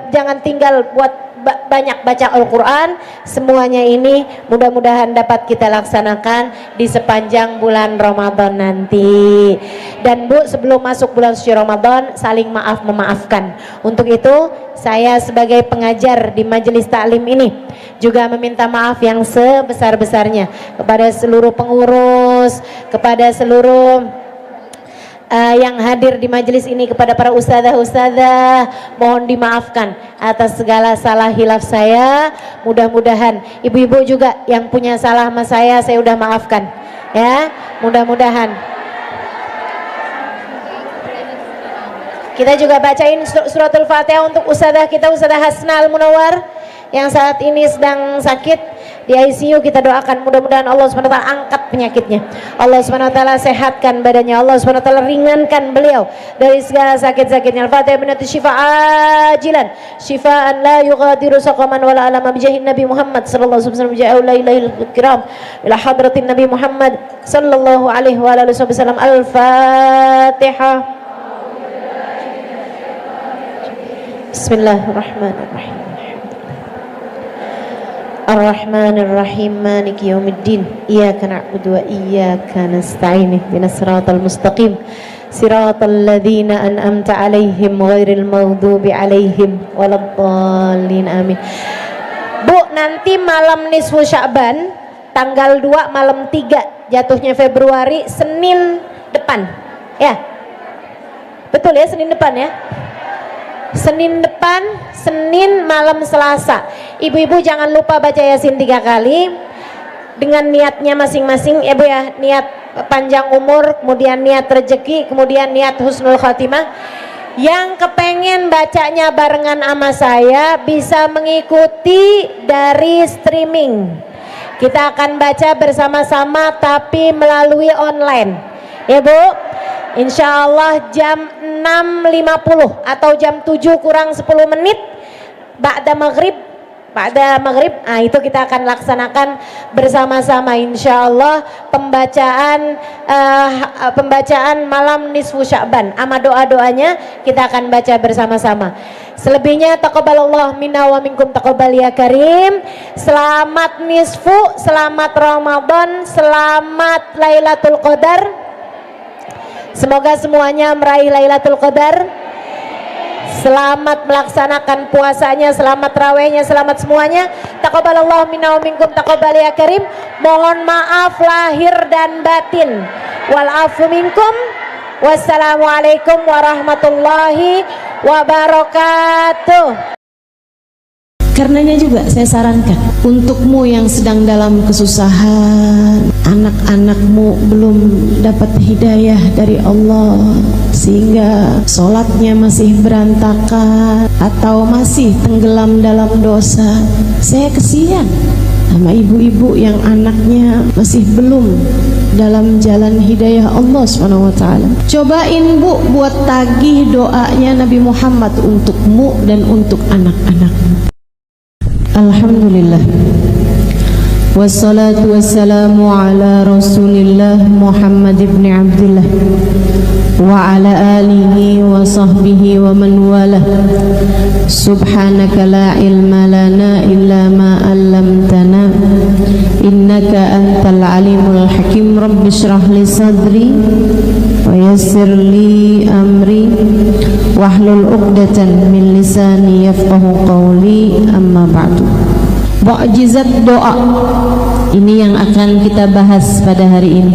Jangan tinggal buat banyak baca Al-Quran. Semuanya ini mudah-mudahan dapat kita laksanakan di sepanjang bulan Ramadan nanti. Dan Bu, sebelum masuk bulan suci Ramadan, saling maaf memaafkan. Untuk itu saya sebagai pengajar di majelis taklim ini juga meminta maaf yang sebesar-besarnya kepada seluruh pengurus, kepada seluruh yang hadir di majelis ini, kepada para ustadzah, mohon dimaafkan atas segala salah hilaf saya. Mudah-mudahan ibu-ibu juga yang punya salah sama saya udah maafkan ya. Mudah-mudahan kita juga bacain suratul Fatihah untuk ustadzah kita, Ustadzah Hasnal Munawar yang saat ini sedang sakit di ICU. Kita doakan mudah-mudahan Allah SWT angkat penyakitnya, Allah SWT sehatkan badannya, Allah SWT ringankan beliau dari segala sakit-sakitnya. Al-Fatihah binatu syifaa ajilan syifaan la yughadiru saqaman wala alama bijahin Nabi Muhammad sallallahu alaihi wasallam ja'ala ilaihil kiram ila hadratin Nabi Muhammad sallallahu alaihi wa alihi wasallam. Al-Fatihah. Bismillahirrahmanirrahim. Ar-Rahmanir-Rahim, Maliki Yaumiddin. Iyyaka na'budu wa iyyaka nasta'in. Ihdinas siratal mustaqim. Siratal ladzina an'amta 'alaihim ghairil maghdubi 'alaihim waladdallin. Amin. Bu, nanti malam nisfu Sya'ban tanggal 2 malam 3 jatuhnya Februari, Senin depan. Ya. Betul ya, Senin depan ya. Senin depan, Senin malam Selasa. Ibu-ibu jangan lupa baca Yasin 3 kali dengan niatnya masing-masing ya Bu ya. Niat panjang umur, kemudian niat rezeki, kemudian niat husnul khotimah. Yang kepengen bacanya barengan sama saya bisa mengikuti dari streaming. Kita akan baca bersama-sama tapi melalui online ya Bu. Insya Allah jam 6.50 atau jam 7 kurang 10 menit Ba'da maghrib, nah itu kita akan laksanakan bersama-sama insya Allah pembacaan malam nisfu Sya'ban. Ama doa-doanya kita akan baca bersama-sama. Selebihnya taqabbalallah minna wa minkum taqabbal ya karim. Selamat nisfu, selamat Ramadan, selamat Lailatul Qadar. Semoga semuanya meraih Lailatul Qadar. Selamat melaksanakan puasanya, selamat rawehnya, selamat semuanya. Taqabbalallahu minna wa minkum taqabbal ya karim. Mohon maaf lahir dan batin. Wal afu minkum. Wassalamualaikum warahmatullahi wabarakatuh. Karenanya juga saya sarankan untukmu yang sedang dalam kesusahan, anak-anakmu belum dapat hidayah dari Allah sehingga sholatnya masih berantakan atau masih tenggelam dalam dosa. Saya kesian sama ibu-ibu yang anaknya masih belum dalam jalan hidayah Allah SWT. Cobain Bu buat tagih doanya Nabi Muhammad untukmu dan untuk anak-anakmu. Alhamdulillah, wassalatu wassalamu ala rasulillah Muhammad ibn Abdullah wa ala alihi wa sahbihi wa man walah. Subhanaka la ilma lana illa ma 'allamtana innaka antal alimul hakim. Rabbi shrah li sadri wa yassir li amri wahlul 'uqdatan min lisani yafqahu qawli, amma ba'du. Mukjizat doa ini yang akan kita bahas pada hari ini.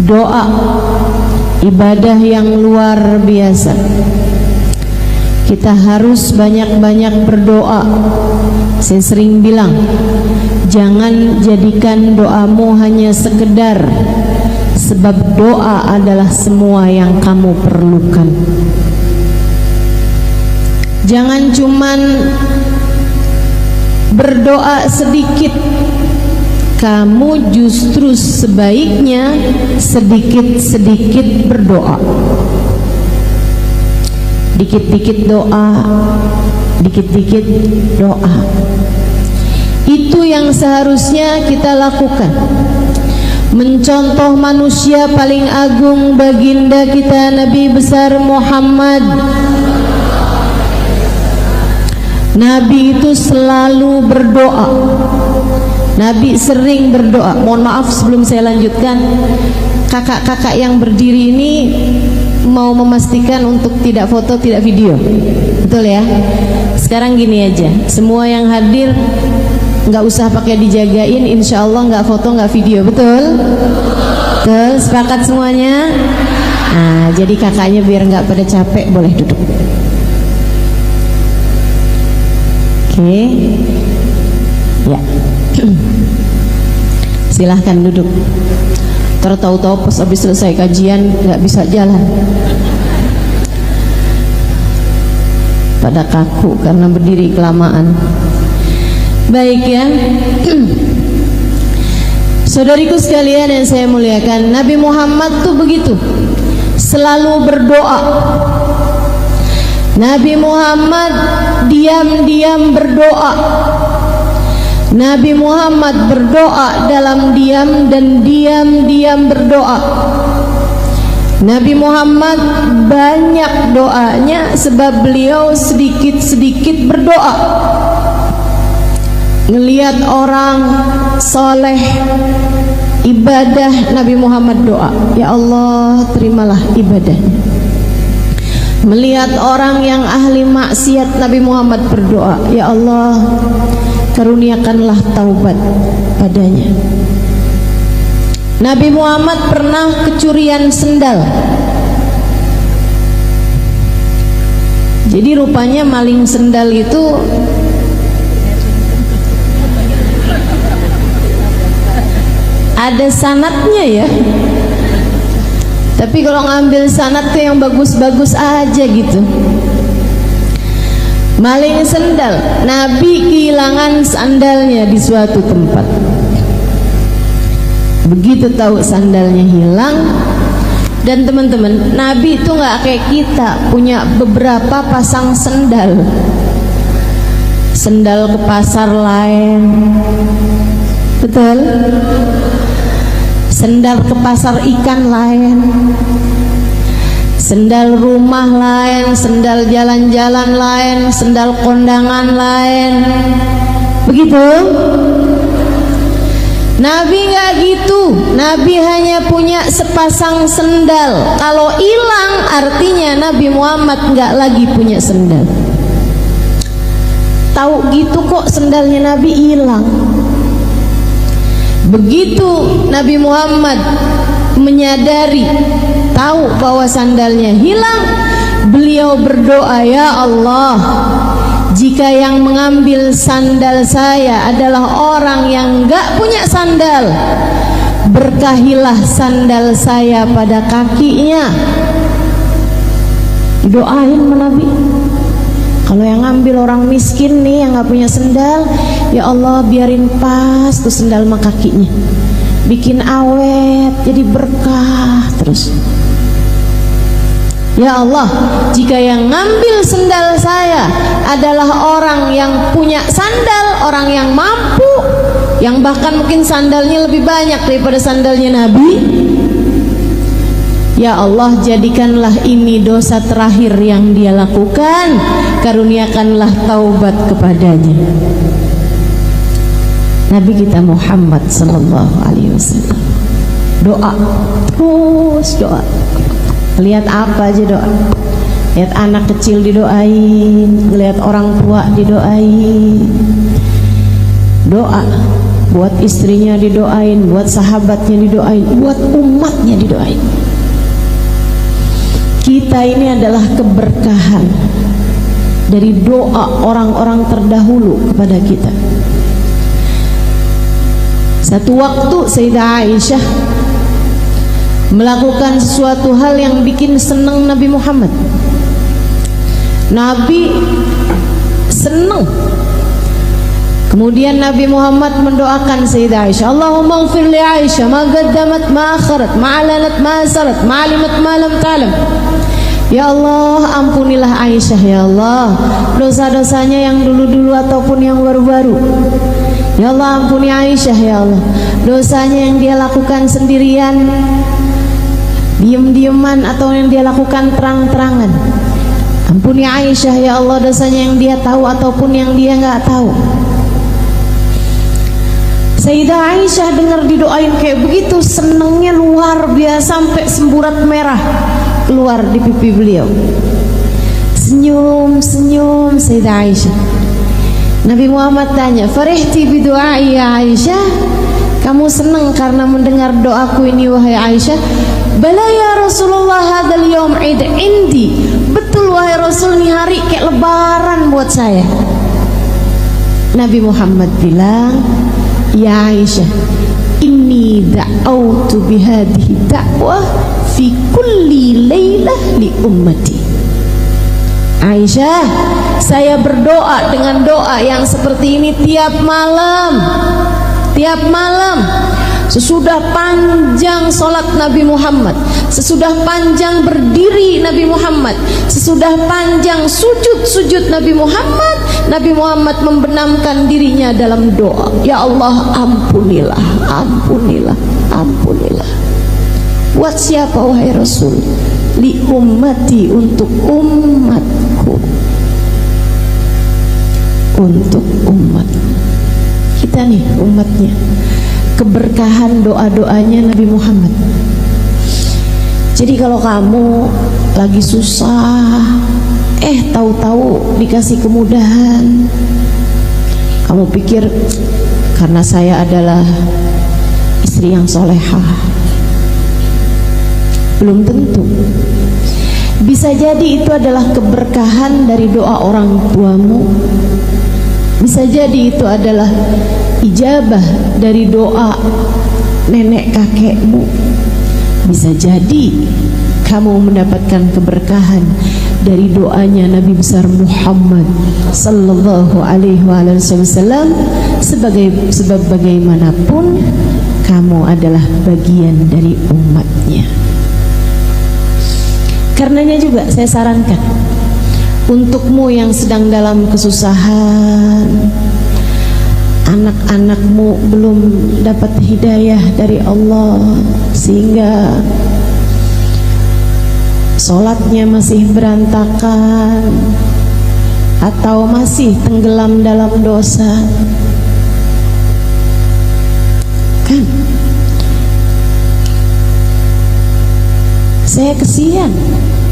Doa ibadah yang luar biasa. Kita harus banyak-banyak berdoa. Saya sering bilang, jangan jadikan doamu hanya sekedar, sebab doa adalah semua yang kamu perlukan. Jangan cuman berdoa sedikit. Kamu justru sebaiknya sedikit-sedikit berdoa. Dikit-dikit doa, dikit-dikit doa. Itu yang seharusnya kita lakukan. Mencontoh manusia paling agung, baginda kita Nabi besar Muhammad. Nabi itu selalu berdoa. Nabi sering berdoa. Mohon maaf sebelum saya lanjutkan, kakak-kakak yang berdiri ini mau memastikan untuk tidak foto, tidak video. Betul ya? Sekarang gini aja, semua yang hadir nggak usah pakai dijagain, insya Allah nggak foto, nggak video. Betul? Betul, sepakat semuanya? Nah, jadi kakaknya biar nggak pada capek, boleh duduk. Oke, ya. Silahkan duduk. Tahu-tahu pas habis selesai kajian nggak bisa jalan, pada kaku karena berdiri kelamaan. Baik ya, saudariku sekalian yang saya muliakan, Nabi Muhammad tuh begitu, selalu berdoa. Nabi Muhammad diam-diam berdoa. Nabi Muhammad berdoa dalam diam dan diam-diam berdoa. Nabi Muhammad banyak doanya sebab beliau sedikit-sedikit berdoa. Ngelihat orang soleh ibadah, Nabi Muhammad doa, ya Allah terimalah ibadahnya. Melihat orang yang ahli maksiat, Nabi Muhammad berdoa, ya Allah karuniakanlah taubat padanya. Nabi Muhammad pernah kecurian sendal. Jadi rupanya maling sendal itu ada sanadnya ya. Tapi kalau ngambil sanad tuh yang bagus-bagus aja gitu. Maling sendal, Nabi kehilangan sandalnya di suatu tempat. Begitu tahu sandalnya hilang, dan teman-teman, Nabi itu nggak kayak kita punya beberapa pasang sendal. Sendal ke pasar lain, betul? Sendal ke pasar ikan lain, sendal rumah lain, sendal jalan-jalan lain, sendal kondangan lain. Begitu? Nabi nggak gitu. Nabi hanya punya sepasang sendal. Kalau hilang artinya Nabi Muhammad nggak lagi punya sendal. Tahu gitu kok sendalnya Nabi hilang. Begitu Nabi Muhammad menyadari, tahu bahwa sandalnya hilang, beliau berdoa, ya Allah, jika yang mengambil sandal saya adalah orang yang enggak punya sandal, berkahilah sandal saya pada kakinya. Doain Nabi. Kalau yang ngambil orang miskin nih yang nggak punya sendal, ya Allah biarin pas tuh sendal sama kakinya, bikin awet jadi berkah terus. Ya Allah, jika yang ngambil sendal saya adalah orang yang punya sandal, orang yang mampu, yang bahkan mungkin sandalnya lebih banyak daripada sandalnya Nabi, ya Allah jadikanlah ini dosa terakhir yang dia lakukan, karuniakanlah taubat kepadanya. Nabi kita Muhammad sallallahu alaihi wasallam doa, terus doa. Lihat apa aja doa. Lihat anak kecil didoain, lihat orang tua didoain. Doa buat istrinya didoain, buat sahabatnya didoain, buat umatnya didoain. Kita ini adalah keberkahan dari doa orang-orang terdahulu kepada kita. Satu waktu Sayyidah Aisyah melakukan sesuatu hal yang bikin senang Nabi Muhammad. Nabi senang. Kemudian Nabi Muhammad mendoakan Sayyidah Aisyah, Allahumma ighfir li Aisyah ma qaddamat ma akharat ma alanat ma asarat ma alimat ma lam ta'lam. Ya Allah, ampunilah Aisyah ya Allah, dosa-dosanya yang dulu-dulu ataupun yang baru-baru. Ya Allah, ampuni Aisyah ya Allah, dosanya yang dia lakukan sendirian, diam-diaman atau yang dia lakukan terang-terangan. Ampuni Aisyah ya Allah, dosanya yang dia tahu ataupun yang dia nggak tahu. Sayyidah Aisyah dengar didoain kayak begitu, senangnya luar biasa sampai semburat merah keluar di pipi beliau. Senyum Sayyidah Aisyah. Nabi Muhammad tanya, "Farihti bi du'ai ya Aisyah?" Kamu senang karena mendengar doaku ini wahai Aisyah? Bala ya Rasulullah, hadzal yaum 'id indi. Betul wahai Rasul, ini hari kayak lebaran buat saya. Nabi Muhammad bilang, ya Aisyah, inni da'autu bihadihi da'wah fi kulli laylah li ummati. Aisyah, saya berdoa dengan doa yang seperti ini tiap malam. Sesudah panjang solat Nabi Muhammad, sesudah panjang berdiri Nabi Muhammad, sesudah panjang sujud Nabi Muhammad, Nabi Muhammad membenamkan dirinya dalam doa. Ya Allah, ampunilah. Buat siapa wahai Rasul? Li ummati, untuk umatku. Untuk umatku. Kita nih umatnya. Keberkahan doa-doanya Nabi Muhammad. Jadi kalau kamu lagi susah, tahu-tahu dikasih kemudahan, kamu pikir karena saya adalah istri yang solehah. Belum tentu. Bisa jadi itu adalah keberkahan dari doa orang tuamu. Bisa jadi itu adalah ijabah dari doa nenek kakekmu. Bisa jadi kamu mendapatkan keberkahan dari doanya Nabi besar Muhammad sallallahu alaihi wasallam. Sebab bagaimanapun kamu adalah bagian dari umatnya. Karenanya juga saya sarankan untukmu yang sedang dalam kesusahan, anak-anakmu belum dapat hidayah dari Allah sehingga sholatnya masih berantakan atau masih tenggelam dalam dosa, kan saya kesian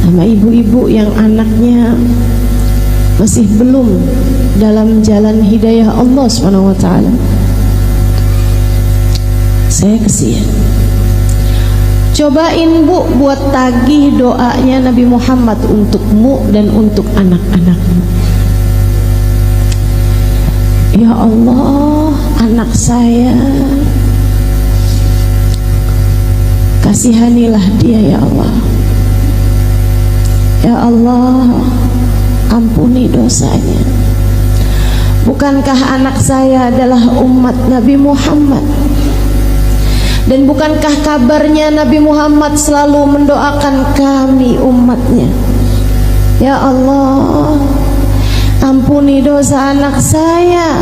sama ibu-ibu yang anaknya masih belum dalam jalan hidayah Allah SWT. Saya kesian. Cobain Bu buat tagih doanya Nabi Muhammad untukmu dan untuk anak-anakmu. Ya Allah, anak saya, kasihanilah dia ya Allah. Ya Allah, ampuni dosanya. Bukankah anak saya adalah umat Nabi Muhammad? Dan bukankah kabarnya Nabi Muhammad selalu mendoakan kami umatnya? Ya Allah, ampuni dosa anak saya.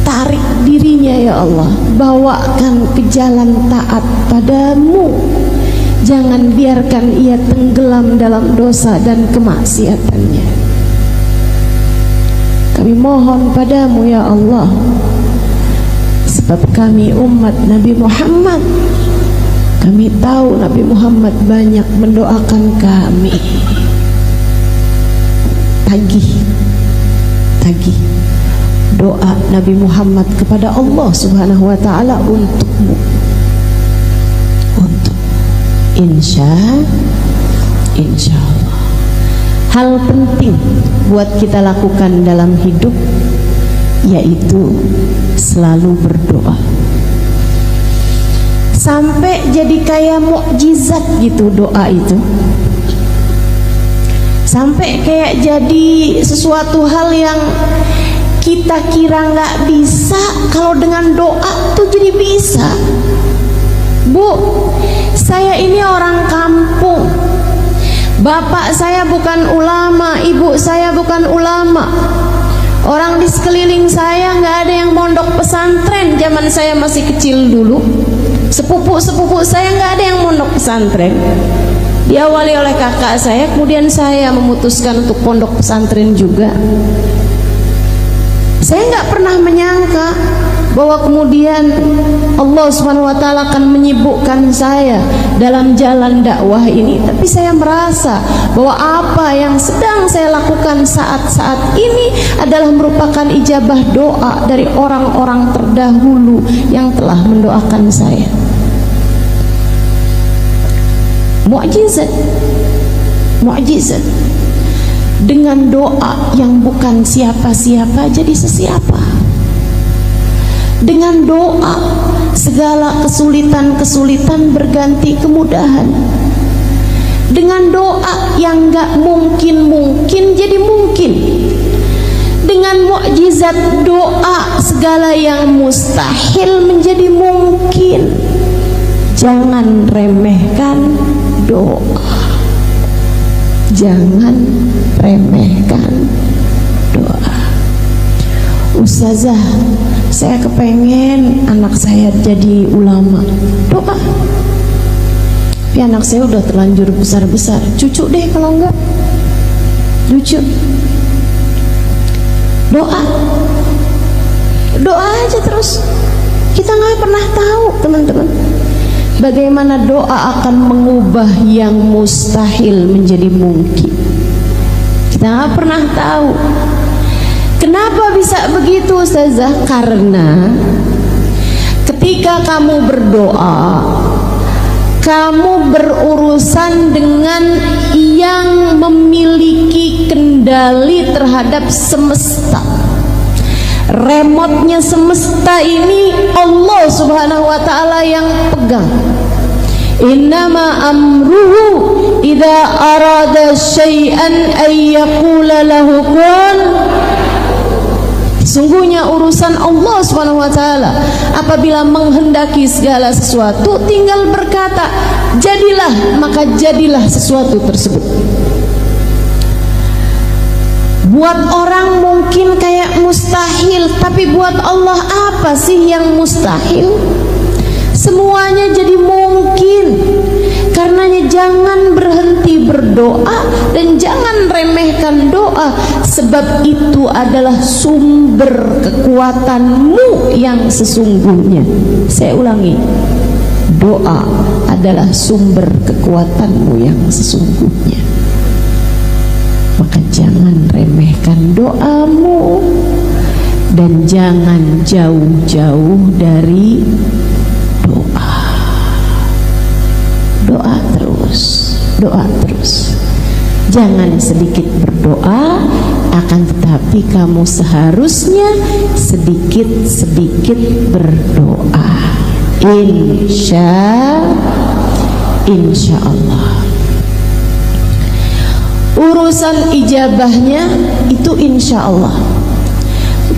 Tarik dirinya ya Allah, bawakan ke jalan taat padamu. Jangan biarkan ia tenggelam dalam dosa dan kemaksiatannya. Kami mohon padamu ya Allah, sebab kami umat Nabi Muhammad, Kami tahu Nabi Muhammad banyak mendoakan kami. Tagih doa Nabi Muhammad kepada Allah Subhanahu wa taala untukmu. Untuk insya Allah. Hal penting buat kita lakukan dalam hidup yaitu selalu berdoa. Sampai jadi kayak mukjizat gitu doa itu. Sampai kayak jadi sesuatu hal yang kita kira nggak bisa, kalau dengan doa tuh jadi bisa. Bu, saya ini orang kampung. Bapak saya bukan ulama, ibu saya bukan ulama. Orang di sekeliling saya nggak ada yang mondok pesantren zaman saya masih kecil dulu. Sepupu-sepupu saya nggak ada yang mondok pesantren. Diawali oleh kakak saya, kemudian saya memutuskan untuk pondok pesantren juga. Saya nggak pernah menyangka bahwa kemudian Allah Subhanahu wa taala akan menyibukkan saya dalam jalan dakwah ini. Tapi saya merasa bahwa apa yang sedang saya lakukan saat-saat ini adalah merupakan ijabah doa dari orang-orang terdahulu yang telah mendoakan saya. Mukjizat. Dengan doa yang bukan siapa-siapa jadi sesiapa. Dengan doa segala kesulitan-kesulitan berganti kemudahan. Dengan doa yang gak mungkin jadi mungkin. Dengan mukjizat doa segala yang mustahil menjadi mungkin. Jangan remehkan doa. Jangan remehkan doa. Ustazah, saya kepengen anak saya jadi ulama. Doa. Tapi anak saya udah terlanjur besar-besar. Cucu deh kalau enggak. Cucu. Doa. Doa aja terus. Kita nggak pernah tahu, teman-teman, bagaimana doa akan mengubah yang mustahil menjadi mungkin. Kita nggak pernah tahu. Kenapa bisa begitu, Ustazah? Karena ketika kamu berdoa, kamu berurusan dengan yang memiliki kendali terhadap semesta. Remote-nya semesta ini Allah Subhanahu wa taala yang pegang. Innama amruhu idza arada syai'an ay yaqula lahu kun. Sungguhnya urusan Allah Subhanahu wa taala apabila menghendaki segala sesuatu tinggal berkata jadilah, maka jadilah sesuatu tersebut. Buat orang mungkin kayak mustahil, tapi buat Allah apa sih yang mustahil? Semuanya jadi mungkin. Karenanya jangan berhenti berdoa dan jangan remehkan doa, sebab itu adalah sumber kekuatanmu yang sesungguhnya. Saya ulangi, doa adalah sumber kekuatanmu yang sesungguhnya. Maka jangan remehkan doamu dan jangan jauh-jauh dari doa. Doa terus. Jangan sedikit berdoa, akan tetapi kamu seharusnya sedikit-sedikit berdoa. Insya Allah. Urusan ijabahnya itu insya Allah.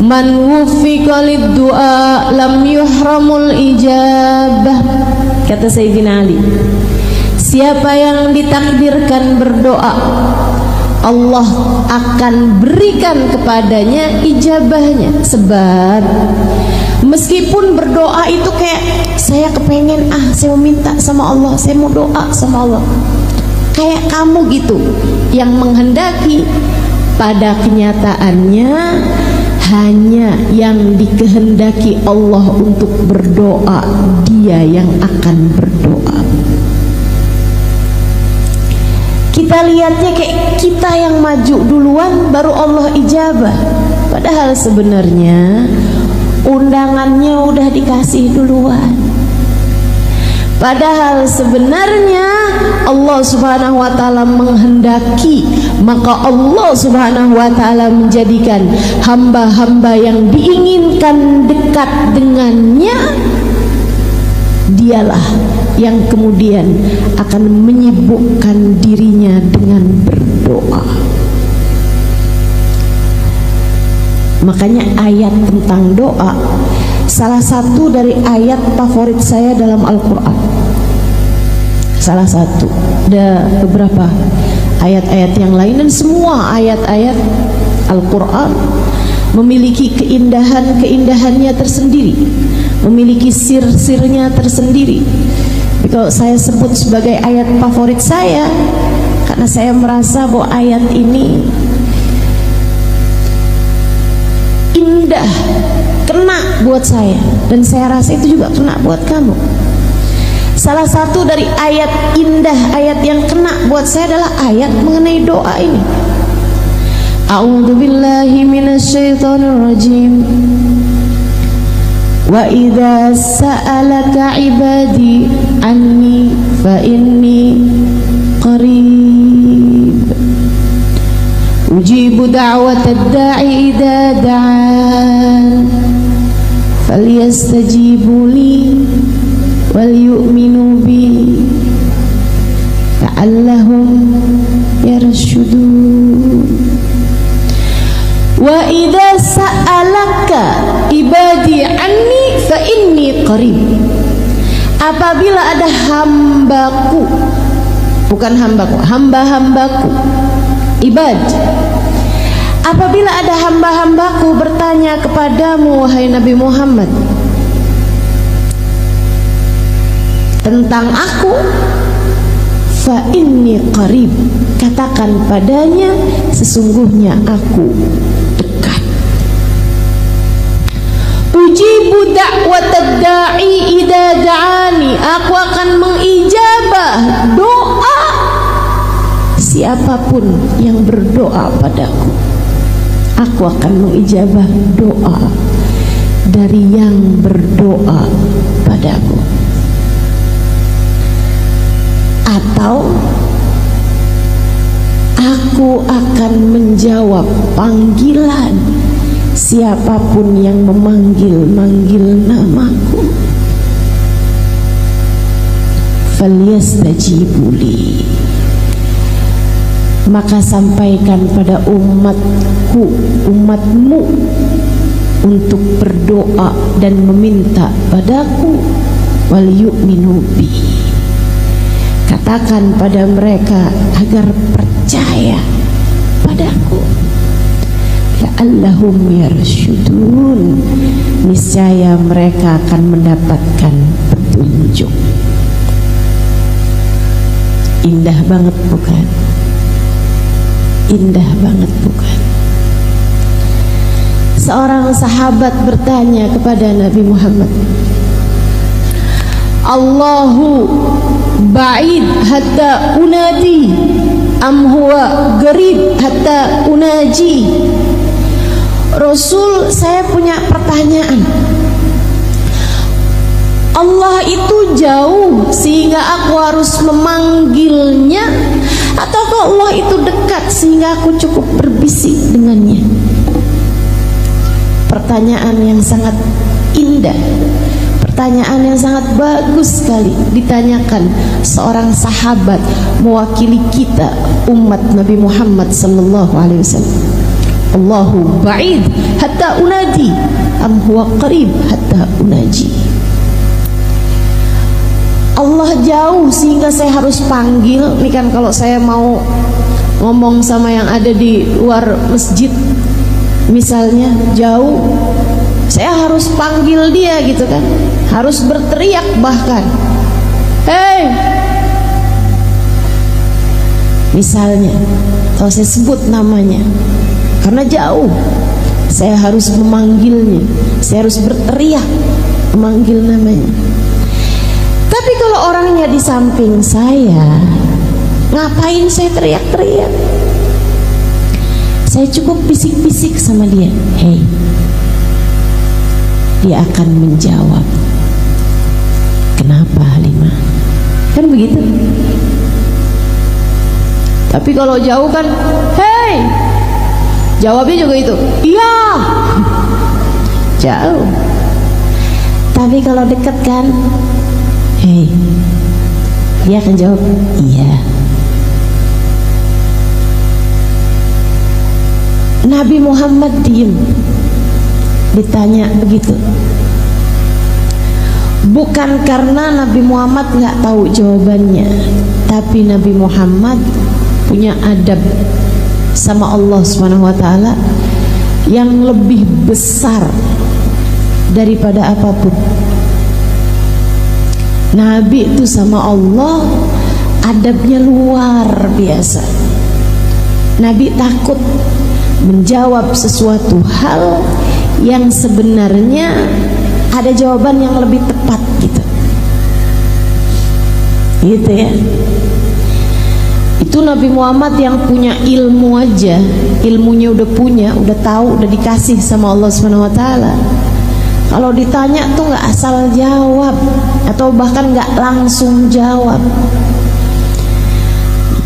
Man wuffiqa lid-du'a lam yuhramul ijabah, kata Sayyidina Ali. Siapa yang ditakdirkan berdoa, Allah akan berikan kepadanya ijabahnya. Sebab meskipun berdoa itu kayak saya kepengen, saya mau minta sama Allah, saya mau doa sama Allah, kayak kamu gitu yang menghendaki, pada kenyataannya hanya yang dikehendaki Allah untuk berdoa, dia yang akan berdoa. Kita lihatnya kayak kita yang maju duluan baru Allah ijabah, padahal sebenarnya undangannya udah dikasih duluan. Padahal sebenarnya Allah Subhanahu wa taala menghendaki, maka Allah Subhanahu wa taala menjadikan hamba-hamba yang diinginkan dekat dengannya, dialah yang kemudian akan menyibukkan dirinya dengan berdoa. Makanya ayat tentang doa salah satu dari ayat favorit saya dalam Al-Quran. Salah satu, ada beberapa ayat-ayat yang lain, dan semua ayat-ayat Al-Quran memiliki keindahan-keindahannya tersendiri, memiliki sir-sirnya tersendiri. Tapi kalau saya sebut sebagai ayat favorit saya, karena saya merasa bahwa ayat ini indah, kena buat saya, dan saya rasa itu juga kena buat kamu. Salah satu dari ayat indah, ayat yang kena buat saya adalah ayat mengenai doa ini. A'udzu billahi minasyaitonir rajim. Wa idza sa'alaka 'ibadi anni fa inni qarib. Ujibu da'watad da'i idza da'an. Falyastajibu li wal yu'minu bi la'allahum yarshudun. Wa idza sa'alaka ibadi anni fa inni qarib. Apabila ada hambaku, bukan hambaku, hamba-hambaku, ibad. Apabila ada hamba-hambaku bertanya kepadamu wahai Nabi Muhammad tentang aku, fa inni qarib, katakan padanya sesungguhnya aku dekat. Ujibu da'watad da'i idza da'ani, aku akan mengijabah doa siapapun yang berdoa padaku. Aku akan mengijabah doa dari yang berdoa padaku. Atau aku akan menjawab panggilan siapapun yang memanggil-manggil namaku. Falyastajibu li, maka sampaikan pada umatku, umatmu untuk berdoa dan meminta padaku. Wal yu'minu bi, katakan pada mereka agar percaya padaku. La'allahum yarshudun, niscaya mereka akan mendapatkan petunjuk. Indah banget bukan? Indah banget bukan? Seorang sahabat bertanya kepada Nabi Muhammad, Allahu ba'id hatta unadi am huwa garib hatta unaji. Rasul, saya punya pertanyaan. Allah itu jauh sehingga aku harus memanggilnya, ataukah Allah itu dekat sehingga aku cukup berbisik dengannya? Pertanyaan yang sangat indah, pertanyaan yang sangat bagus sekali ditanyakan seorang sahabat mewakili kita umat Nabi Muhammad sallallahu alaihi wasallam. Allahu ba'id hatta unadi am huwa qarib hatta unaji. Allah jauh sehingga saya harus panggil. Ini kan kalau saya mau ngomong sama yang ada di luar masjid misalnya jauh, saya harus panggil dia gitu kan, harus berteriak bahkan, hei, misalnya kalau saya sebut namanya karena jauh, saya harus memanggilnya, saya harus berteriak memanggil namanya. Tapi kalau orangnya di samping saya, ngapain saya teriak-teriak? Saya cukup bisik-bisik sama dia, hey. Dia akan menjawab, kenapa Halimah? Kan begitu. Tapi kalau jauh kan, hey, jawabnya juga itu, iya. Jauh. Tapi kalau dekat kan, hey, dia akan jawab, iya. Nabi Muhammad diem, ditanya begitu. Bukan karena Nabi Muhammad nggak tahu jawabannya, tapi Nabi Muhammad punya adab sama Allah Subhanahu wa taala yang lebih besar daripada apapun. Nabi itu sama Allah adabnya luar biasa. Nabi takut menjawab sesuatu hal yang sebenarnya ada jawaban yang lebih tepat gitu. Gitu ya. Itu Nabi Muhammad yang punya ilmu aja, ilmunya udah punya, udah tahu, udah dikasih sama Allah Subhanahu wa taala. Kalau ditanya tuh nggak asal jawab atau bahkan nggak langsung jawab.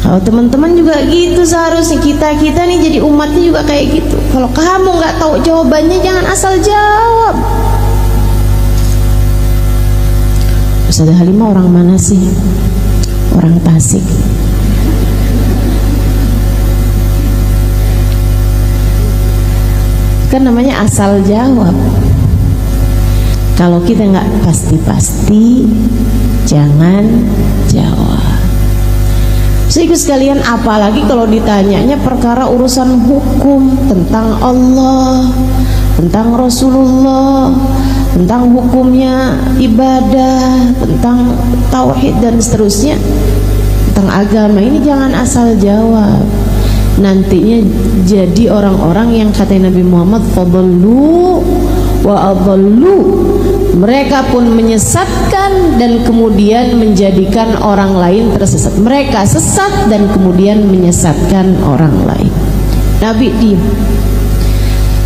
Kalau teman-teman juga gitu, seharusnya kita nih jadi umatnya juga kayak gitu. Kalau kamu nggak tahu jawabannya, jangan asal jawab. Ustazah Halimah orang mana sih? Orang Tasik. Kan namanya asal jawab. Kalau kita nggak pasti-pasti, jangan jawab. Sehingga sekalian, apalagi kalau ditanyanya perkara urusan hukum tentang Allah, tentang Rasulullah, tentang hukumnya ibadah, tentang tauhid dan seterusnya, tentang agama, ini jangan asal jawab. Nantinya jadi orang-orang yang kata Nabi Muhammad, fadallu wa adallu. Mereka pun menyesatkan dan kemudian menjadikan orang lain tersesat. Mereka sesat dan kemudian menyesatkan orang lain. Nabi diam.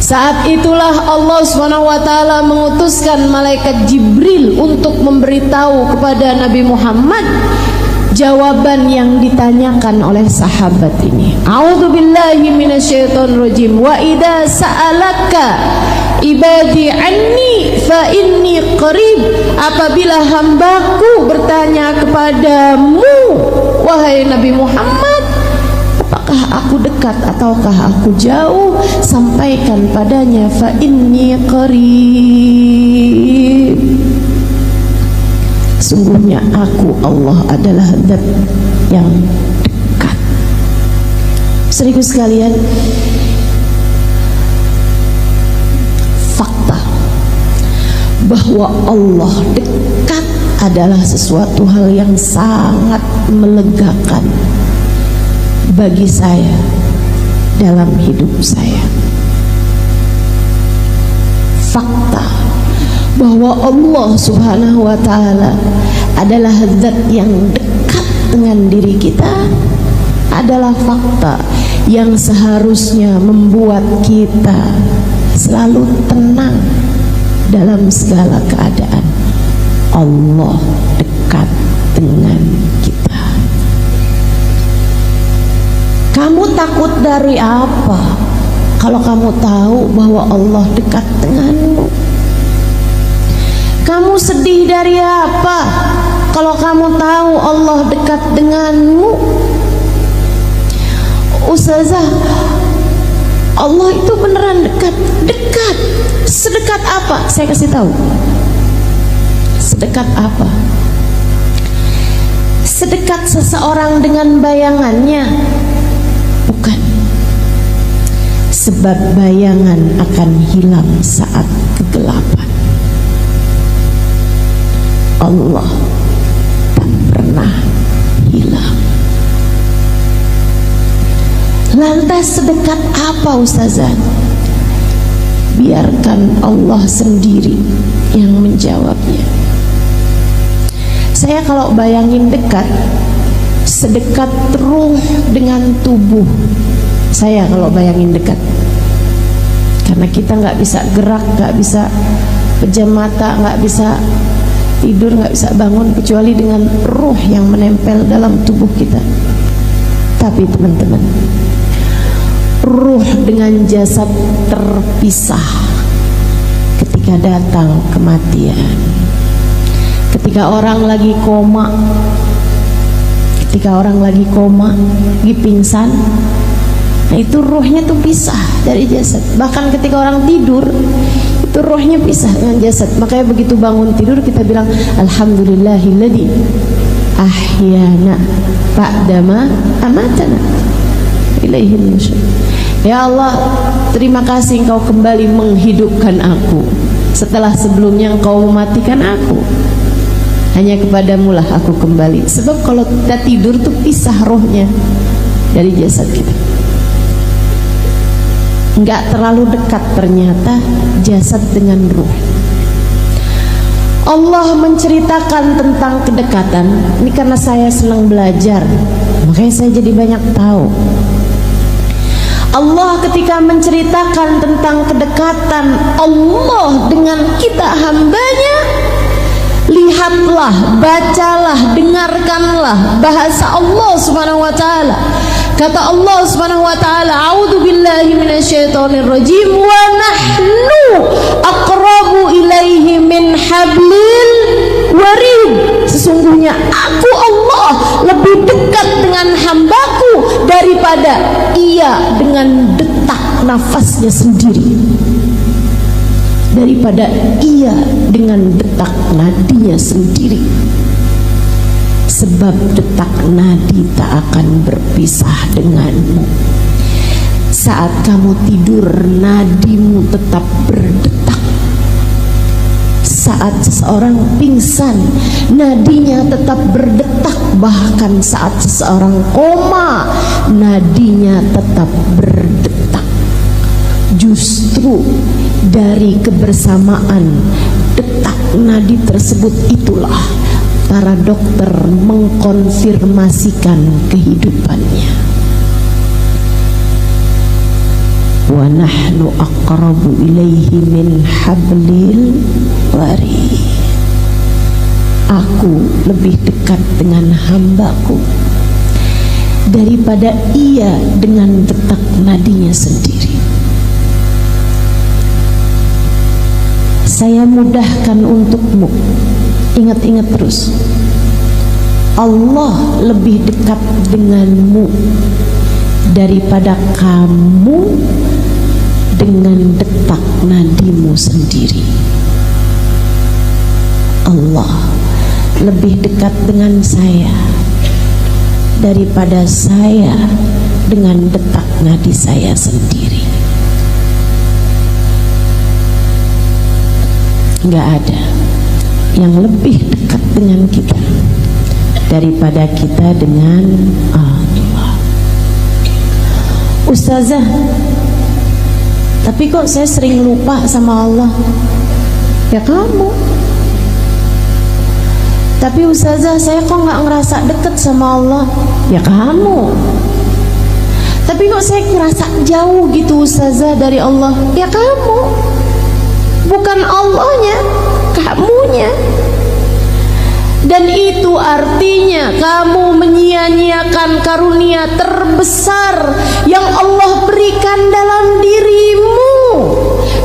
Saat itulah Allah SWT mengutuskan malaikat Jibril untuk memberitahu kepada Nabi Muhammad jawaban yang ditanyakan oleh sahabat ini. A'udzubillahi minasyaitonirrajim. Wa idza sa'alaka ibadi anni fa inni qarib. Apabila hambaku bertanya kepadamu, wahai Nabi Muhammad, apakah aku dekat ataukah aku jauh, sampaikan padanya fa inni qarib. Sungguhnya aku Allah adalah zat yang dekat. Saudaraku sekalian, fakta bahwa Allah dekat adalah sesuatu hal yang sangat melegakan bagi saya dalam hidup saya. Fakta bahwa Allah Subhanahu wa taala adalah zat yang dekat dengan diri kita adalah fakta yang seharusnya membuat kita selalu tenang dalam segala keadaan. Allah dekat dengan kita. Kamu takut dari apa kalau kamu tahu bahwa Allah dekat denganmu? Kamu sedih dari apa kalau kamu tahu Allah dekat denganmu? Ustazah, Allah itu beneran dekat. Dekat. Sedekat apa? Saya kasih tahu. Sedekat apa? Sedekat seseorang dengan bayangannya? Bukan. Sebab bayangan akan hilang saat kegelapan. Allah tak pernah hilang. Lantas sedekat apa Ustazah? biarkan Allah sendiri yang menjawabnya. Saya kalau bayangin dekat, sedekat ruh dengan tubuh saya kalau bayangin dekat, karena kita nggak bisa gerak, nggak bisa pejam mata, nggak bisa tidur, nggak bisa bangun kecuali dengan ruh yang menempel dalam tubuh kita. Tapi teman-teman, ruh dengan jasad terpisah ketika datang kematian. Ketika orang lagi koma, lagi pingsan, nah itu ruhnya tuh pisah dari jasad. Bahkan ketika orang tidur, itu ruhnya pisah dengan jasad. Makanya begitu bangun tidur kita bilang alhamdulillahilladzi ahyana ba'dama amatana ilaihil nusyur. Ya Allah, terima kasih Engkau kembali menghidupkan aku setelah sebelumnya Engkau mematikan aku. Hanya kepadamu lah aku kembali. Sebab kalau kita tidur tuh pisah rohnya dari jasad kita. Enggak terlalu dekat ternyata jasad dengan ruh. Allah menceritakan tentang kedekatan. Ini karena saya senang belajar, makanya saya jadi banyak tahu. Allah ketika menceritakan tentang kedekatan Allah dengan kita hambanya, lihatlah, bacalah, dengarkanlah bahasa Allah Subhanahu wa taala. Kata Allah Subhanahu wa taala, "A'udzu billahi minasyaitonir rajim wa nahnu aqrabu ilaihi min hablil warid." Sesungguhnya aku Allah lebih dekat dengan hambaku daripada ia dengan detak nafasnya sendiri, daripada ia dengan detak nadinya sendiri. Sebab detak nadi tak akan berpisah denganmu. Saat kamu tidur, nadimu tetap berdetak. Saat seseorang pingsan, nadinya tetap berdetak. Bahkan saat seseorang koma, nadinya tetap berdetak. Justru dari kebersamaan detak nadi tersebut itulah para dokter mengkonfirmasikan kehidupannya. Wa nahnu aqrabu ilaihi min hablil warid. Aku lebih dekat dengan hambaku daripada ia dengan detak nadinya sendiri. Saya mudahkan untukmu, ingat-ingat terus, Allah lebih dekat denganmu daripada kamu dengan detak nadimu sendiri. Allah lebih dekat dengan saya daripada saya dengan detak nadi saya sendiri. Enggak ada yang lebih dekat dengan kita daripada kita dengan Allah. Ustazah, tapi kok saya sering lupa sama Allah? Ya kamu. Tapi Ustazah, saya kok nggak ngerasa deket sama Allah? Ya kamu. Tapi kok saya ngerasa jauh gitu Ustazah dari Allah? Ya kamu. Bukan Allahnya, kamunya. Dan itu artinya kamu menyia-nyiakan karunia terbesar yang Allah berikan dalam dirimu.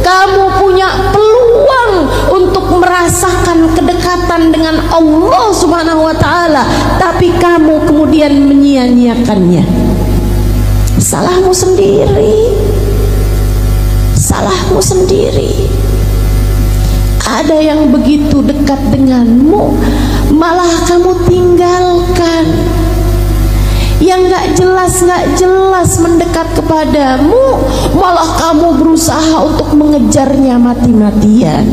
Kamu punya peluang untuk merasakan kedekatan dengan Allah Subhanahu wa taala, tapi kamu kemudian menyia-nyiakannya. Salahmu sendiri. Salahmu sendiri. Ada yang begitu dekat denganmu, malah kamu tinggalkan. Yang gak jelas mendekat kepadamu, malah kamu berusaha untuk mengejarnya mati-matian.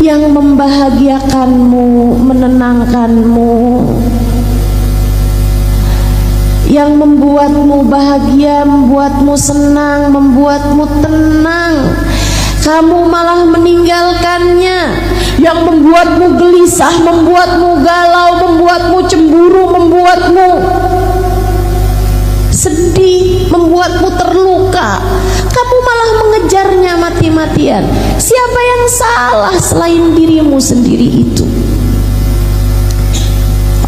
Yang membahagiakanmu, menenangkanmu, yang membuatmu bahagia, membuatmu senang, membuatmu tenang, kamu malah meninggalkannya. Yang membuatmu gelisah, membuatmu galau, membuatmu cemburu, membuatmu sedih, membuatmu terluka, kamu malah mengejarnya mati-matian. Siapa yang salah selain dirimu sendiri itu?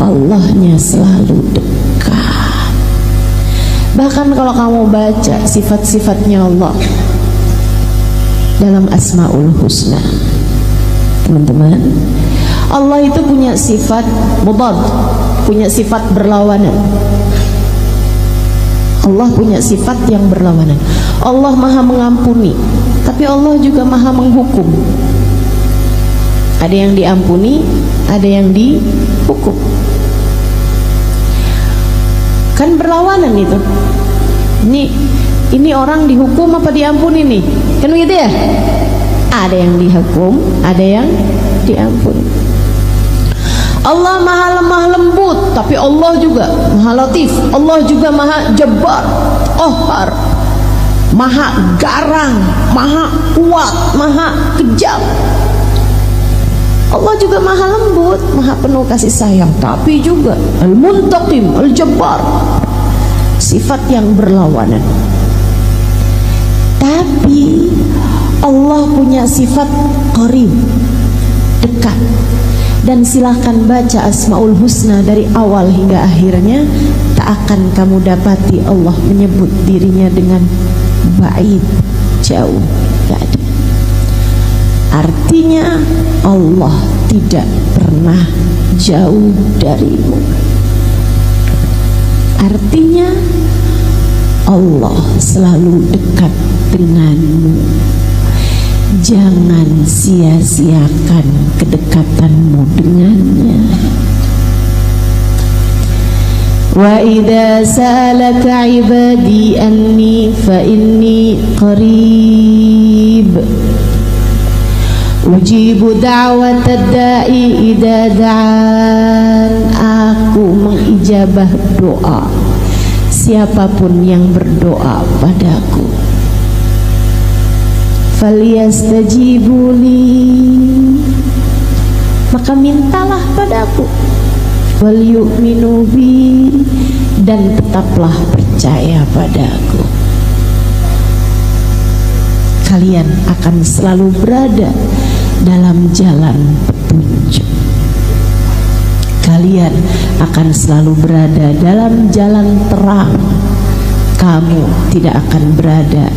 Allahnya selalu dekat. Bahkan kalau kamu baca sifat-sifatnya Allah dalam Asmaul Husna, teman-teman, Allah itu punya sifat mudad, punya sifat berlawanan. Allah punya sifat yang berlawanan. Allah maha mengampuni, tapi Allah juga maha menghukum. Ada yang diampuni, ada yang dihukum. Kan berlawanan itu. Ini orang dihukum apa diampuni nih? Kan begitu ya? Ada yang dihukum, ada yang diampuni. Allah maha lemah lembut, tapi Allah juga maha latif. Allah juga maha jabbar, qahar, maha garang, maha kuat, maha kejam. Allah juga maha lembut, maha penuh kasih sayang, tapi juga al-muntaqim, al-jabbar, sifat yang berlawanan. Tapi Allah punya sifat qarib, dekat. Dan silahkan baca Asmaul Husna dari awal hingga akhirnya, tak akan kamu dapati Allah menyebut dirinya dengan ba'id, jauh, gak ada. Artinya Allah tidak pernah jauh darimu. Artinya Allah selalu dekat denganmu. Jangan sia-siakan kedekatanmu dengannya. Wa idza sa'alaka 'ibadi anni fa inni qarib ujibu da'watad da'i idza da'an. Aku mengijabah doa siapapun yang berdoa padaku. Falyastajibuli, maka mintalah padaku. Walyu'minu bi, dan tetaplah percaya padaku. Kalian akan selalu berada dalam jalan petunjuk. Kalian akan selalu berada dalam jalan terang. Kamu tidak akan berada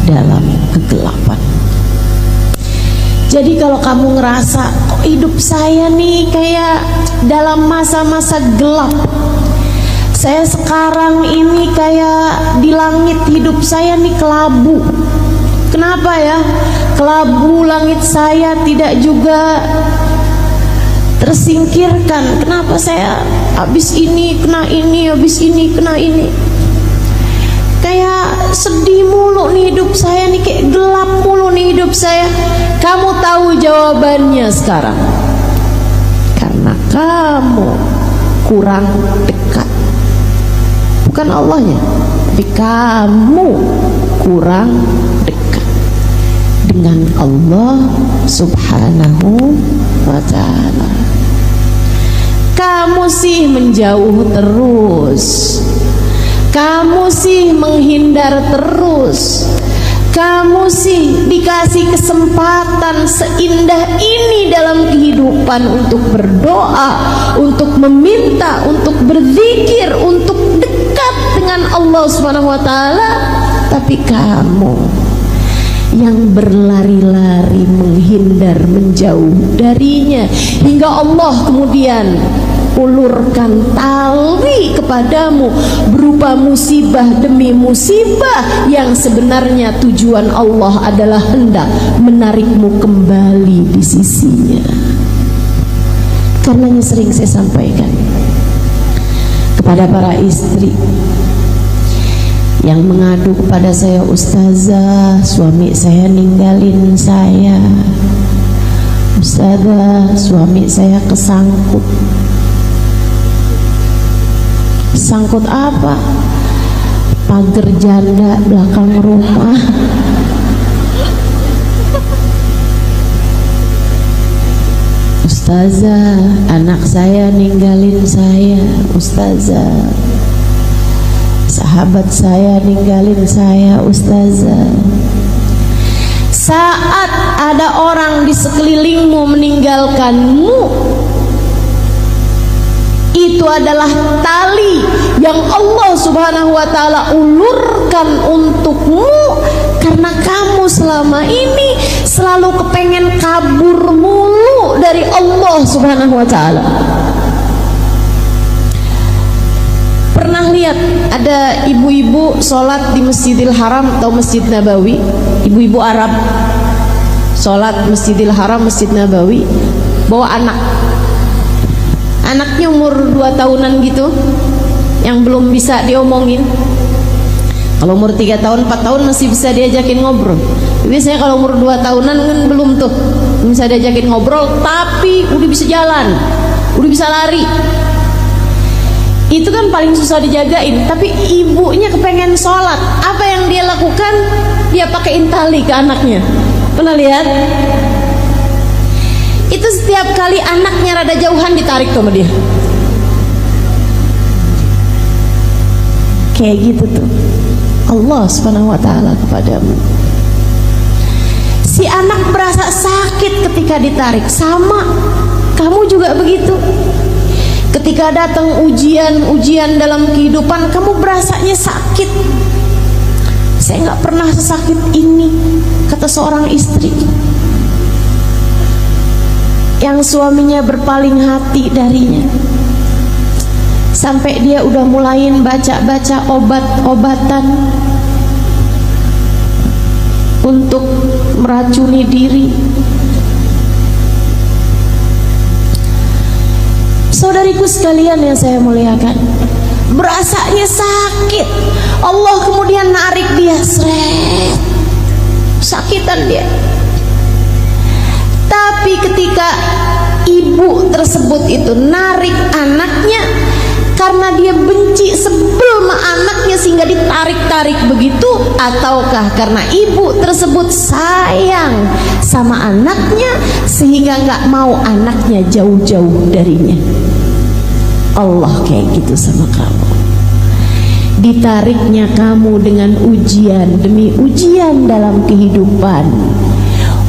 dalam kegelapan. Jadi kalau kamu ngerasa kok hidup saya nih kayak dalam masa-masa gelap, saya sekarang ini kayak di langit hidup saya nih kelabu. Kenapa ya? Kelabu langit saya tidak juga tersingkirkan. Kenapa saya habis ini kena ini, habis ini kena ini? Kayak sedih mulu nih hidup saya nih, kayak gelap mulu nih hidup saya. Kamu tahu jawabannya sekarang, karena kamu kurang dekat. Bukan Allahnya, tapi kamu kurang dekat dengan Allah Subhanahu wa ta'ala. Kamu sih menjauh terus, kamu sih menghindar terus, kamu sih dikasih kesempatan seindah ini dalam kehidupan untuk berdoa, untuk meminta, untuk berzikir, untuk dekat dengan Allah Subhanahu wa ta'ala. Tapi kamu yang berlari-lari, menghindar, menjauh darinya, hingga Allah kemudian ulurkan tali kepadamu berupa musibah demi musibah yang sebenarnya tujuan Allah adalah hendak menarikmu kembali di sisinya. Karenanya sering saya sampaikan kepada para istri yang mengadu kepada saya, "Ustazah, suami saya ninggalin saya. Ustazah, suami saya kesangkut. sangkut apa? Pagar janda belakang rumah. Ustazah, anak saya ninggalin saya. Ustazah, sahabat saya ninggalin saya. Ustazah, saat ada orang di sekelilingmu meninggalkanmu, itu adalah tali yang Allah Subhanahu wa ta'ala ulurkan untukmu, karena kamu selama ini selalu kepengen kabur mulu dari Allah Subhanahu wa ta'ala. Pernah lihat ada ibu-ibu sholat di Masjidil Haram atau Masjid Nabawi, ibu-ibu Arab sholat Masjidil Haram, Masjid Nabawi, bawa anaknya umur 2 tahunan gitu, yang belum bisa diomongin. Kalau umur 3 tahun, 4 tahun masih bisa diajakin ngobrol. Biasanya kalau umur 2 tahunan kan belum tuh bisa diajakin ngobrol, tapi udah bisa jalan, udah bisa lari. Itu kan paling susah dijagain. Tapi ibunya kepengen sholat, apa yang dia lakukan? Dia pakein tali ke anaknya. Pernah lihat? Itu setiap kali anaknya rada jauhan ditarik sama dia. Kayak gitu tuh Allah Subhanahu wa ta'ala kepadamu. Si anak berasa sakit ketika ditarik. Sama, kamu juga begitu. Ketika datang ujian dalam kehidupan, kamu berasanya sakit. Saya nggak pernah sesakit ini, kata seorang istri yang suaminya berpaling hati darinya, sampai dia udah mulain baca-baca obat-obatan untuk meracuni diri. Saudariku sekalian yang saya muliakan, berasanya sakit, Allah kemudian narik dia, seret, sakitan dia. Tapi ketika ibu tersebut itu narik anaknya, karena dia benci, sebel sama anaknya sehingga ditarik-tarik begitu, ataukah karena ibu tersebut sayang sama anaknya sehingga nggak mau anaknya jauh-jauh darinya? Allah kayak gitu sama kamu. Ditariknya kamu dengan ujian demi ujian dalam kehidupan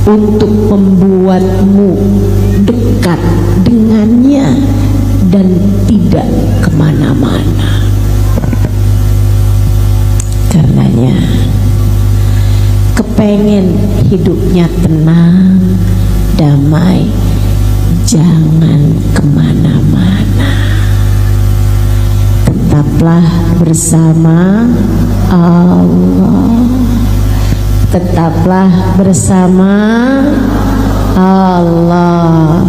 untuk membuatmu dekat dengannya dan tidak kemana-mana. Karenanya kepengen hidupnya tenang, damai, jangan kemana-mana. Tetaplah bersama Allah. Tetaplah bersama Allah.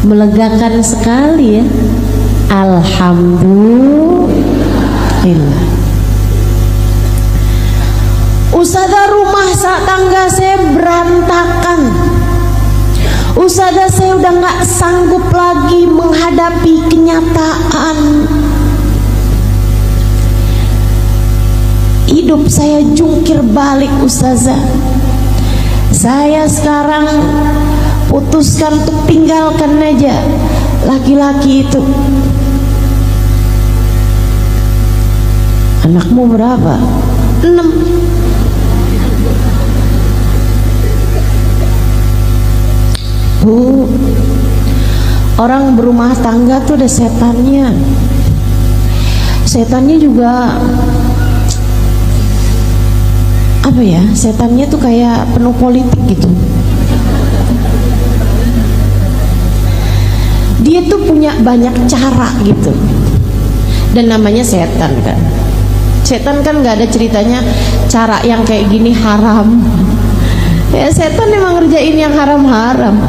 Melegakan sekali ya. Alhamdulillah. Ustazah, rumah tangga saya berantakan. Ustazah, saya udah gak sanggup lagi menghadapi kenyataan. Hidup saya jungkir balik, Ustazah. Saya sekarang putuskan untuk tinggalkan aja laki-laki itu. Anakmu berapa? 6. Bu, orang berumah tangga tuh ada setannya. Setannya juga apa ya? Setannya tuh kayak penuh politik gitu. Dia tuh punya banyak cara gitu. Dan namanya setan kan. Setan kan nggak ada ceritanya cara yang kayak gini haram. Ya setan emang ngerjain yang haram-haram.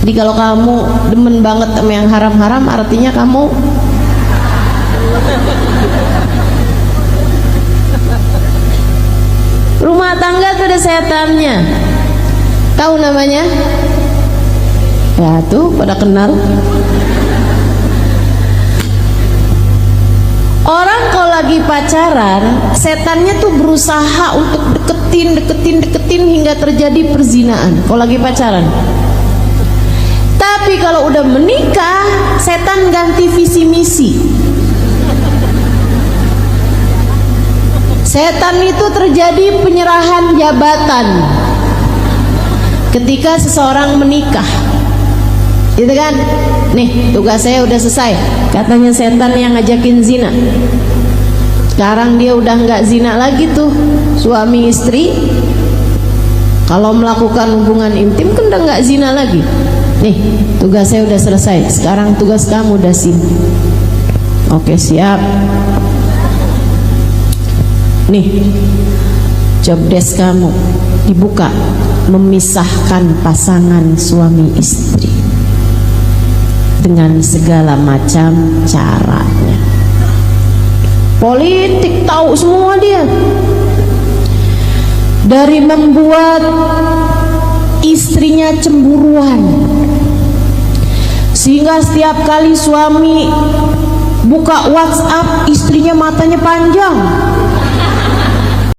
Jadi kalau kamu demen banget sama yang haram-haram, artinya kamu rumah tangga tuh ada setannya. Tahu namanya? Ya tuh pada kenal. Orang kalau lagi pacaran, setannya tuh berusaha untuk deketin hingga terjadi perzinaan kalau lagi pacaran. Tapi kalau udah menikah, setan ganti visi misi. Setan itu terjadi penyerahan jabatan ketika seseorang menikah, gitu kan? Nih, tugas saya udah selesai. Katanya setan yang ngajakin zina. Sekarang dia udah nggak zina lagi tuh, suami istri. Kalau melakukan hubungan intim kan udah nggak zina lagi. Nih, tugas saya udah selesai. Sekarang tugas kamu udah sini. Oke, siap. Nih, job desk kamu dibuka, memisahkan pasangan suami istri dengan segala macam caranya. Politik tahu semua dia. Dari membuat istrinya cemburuan, sehingga setiap kali suami buka WhatsApp, istrinya matanya panjang.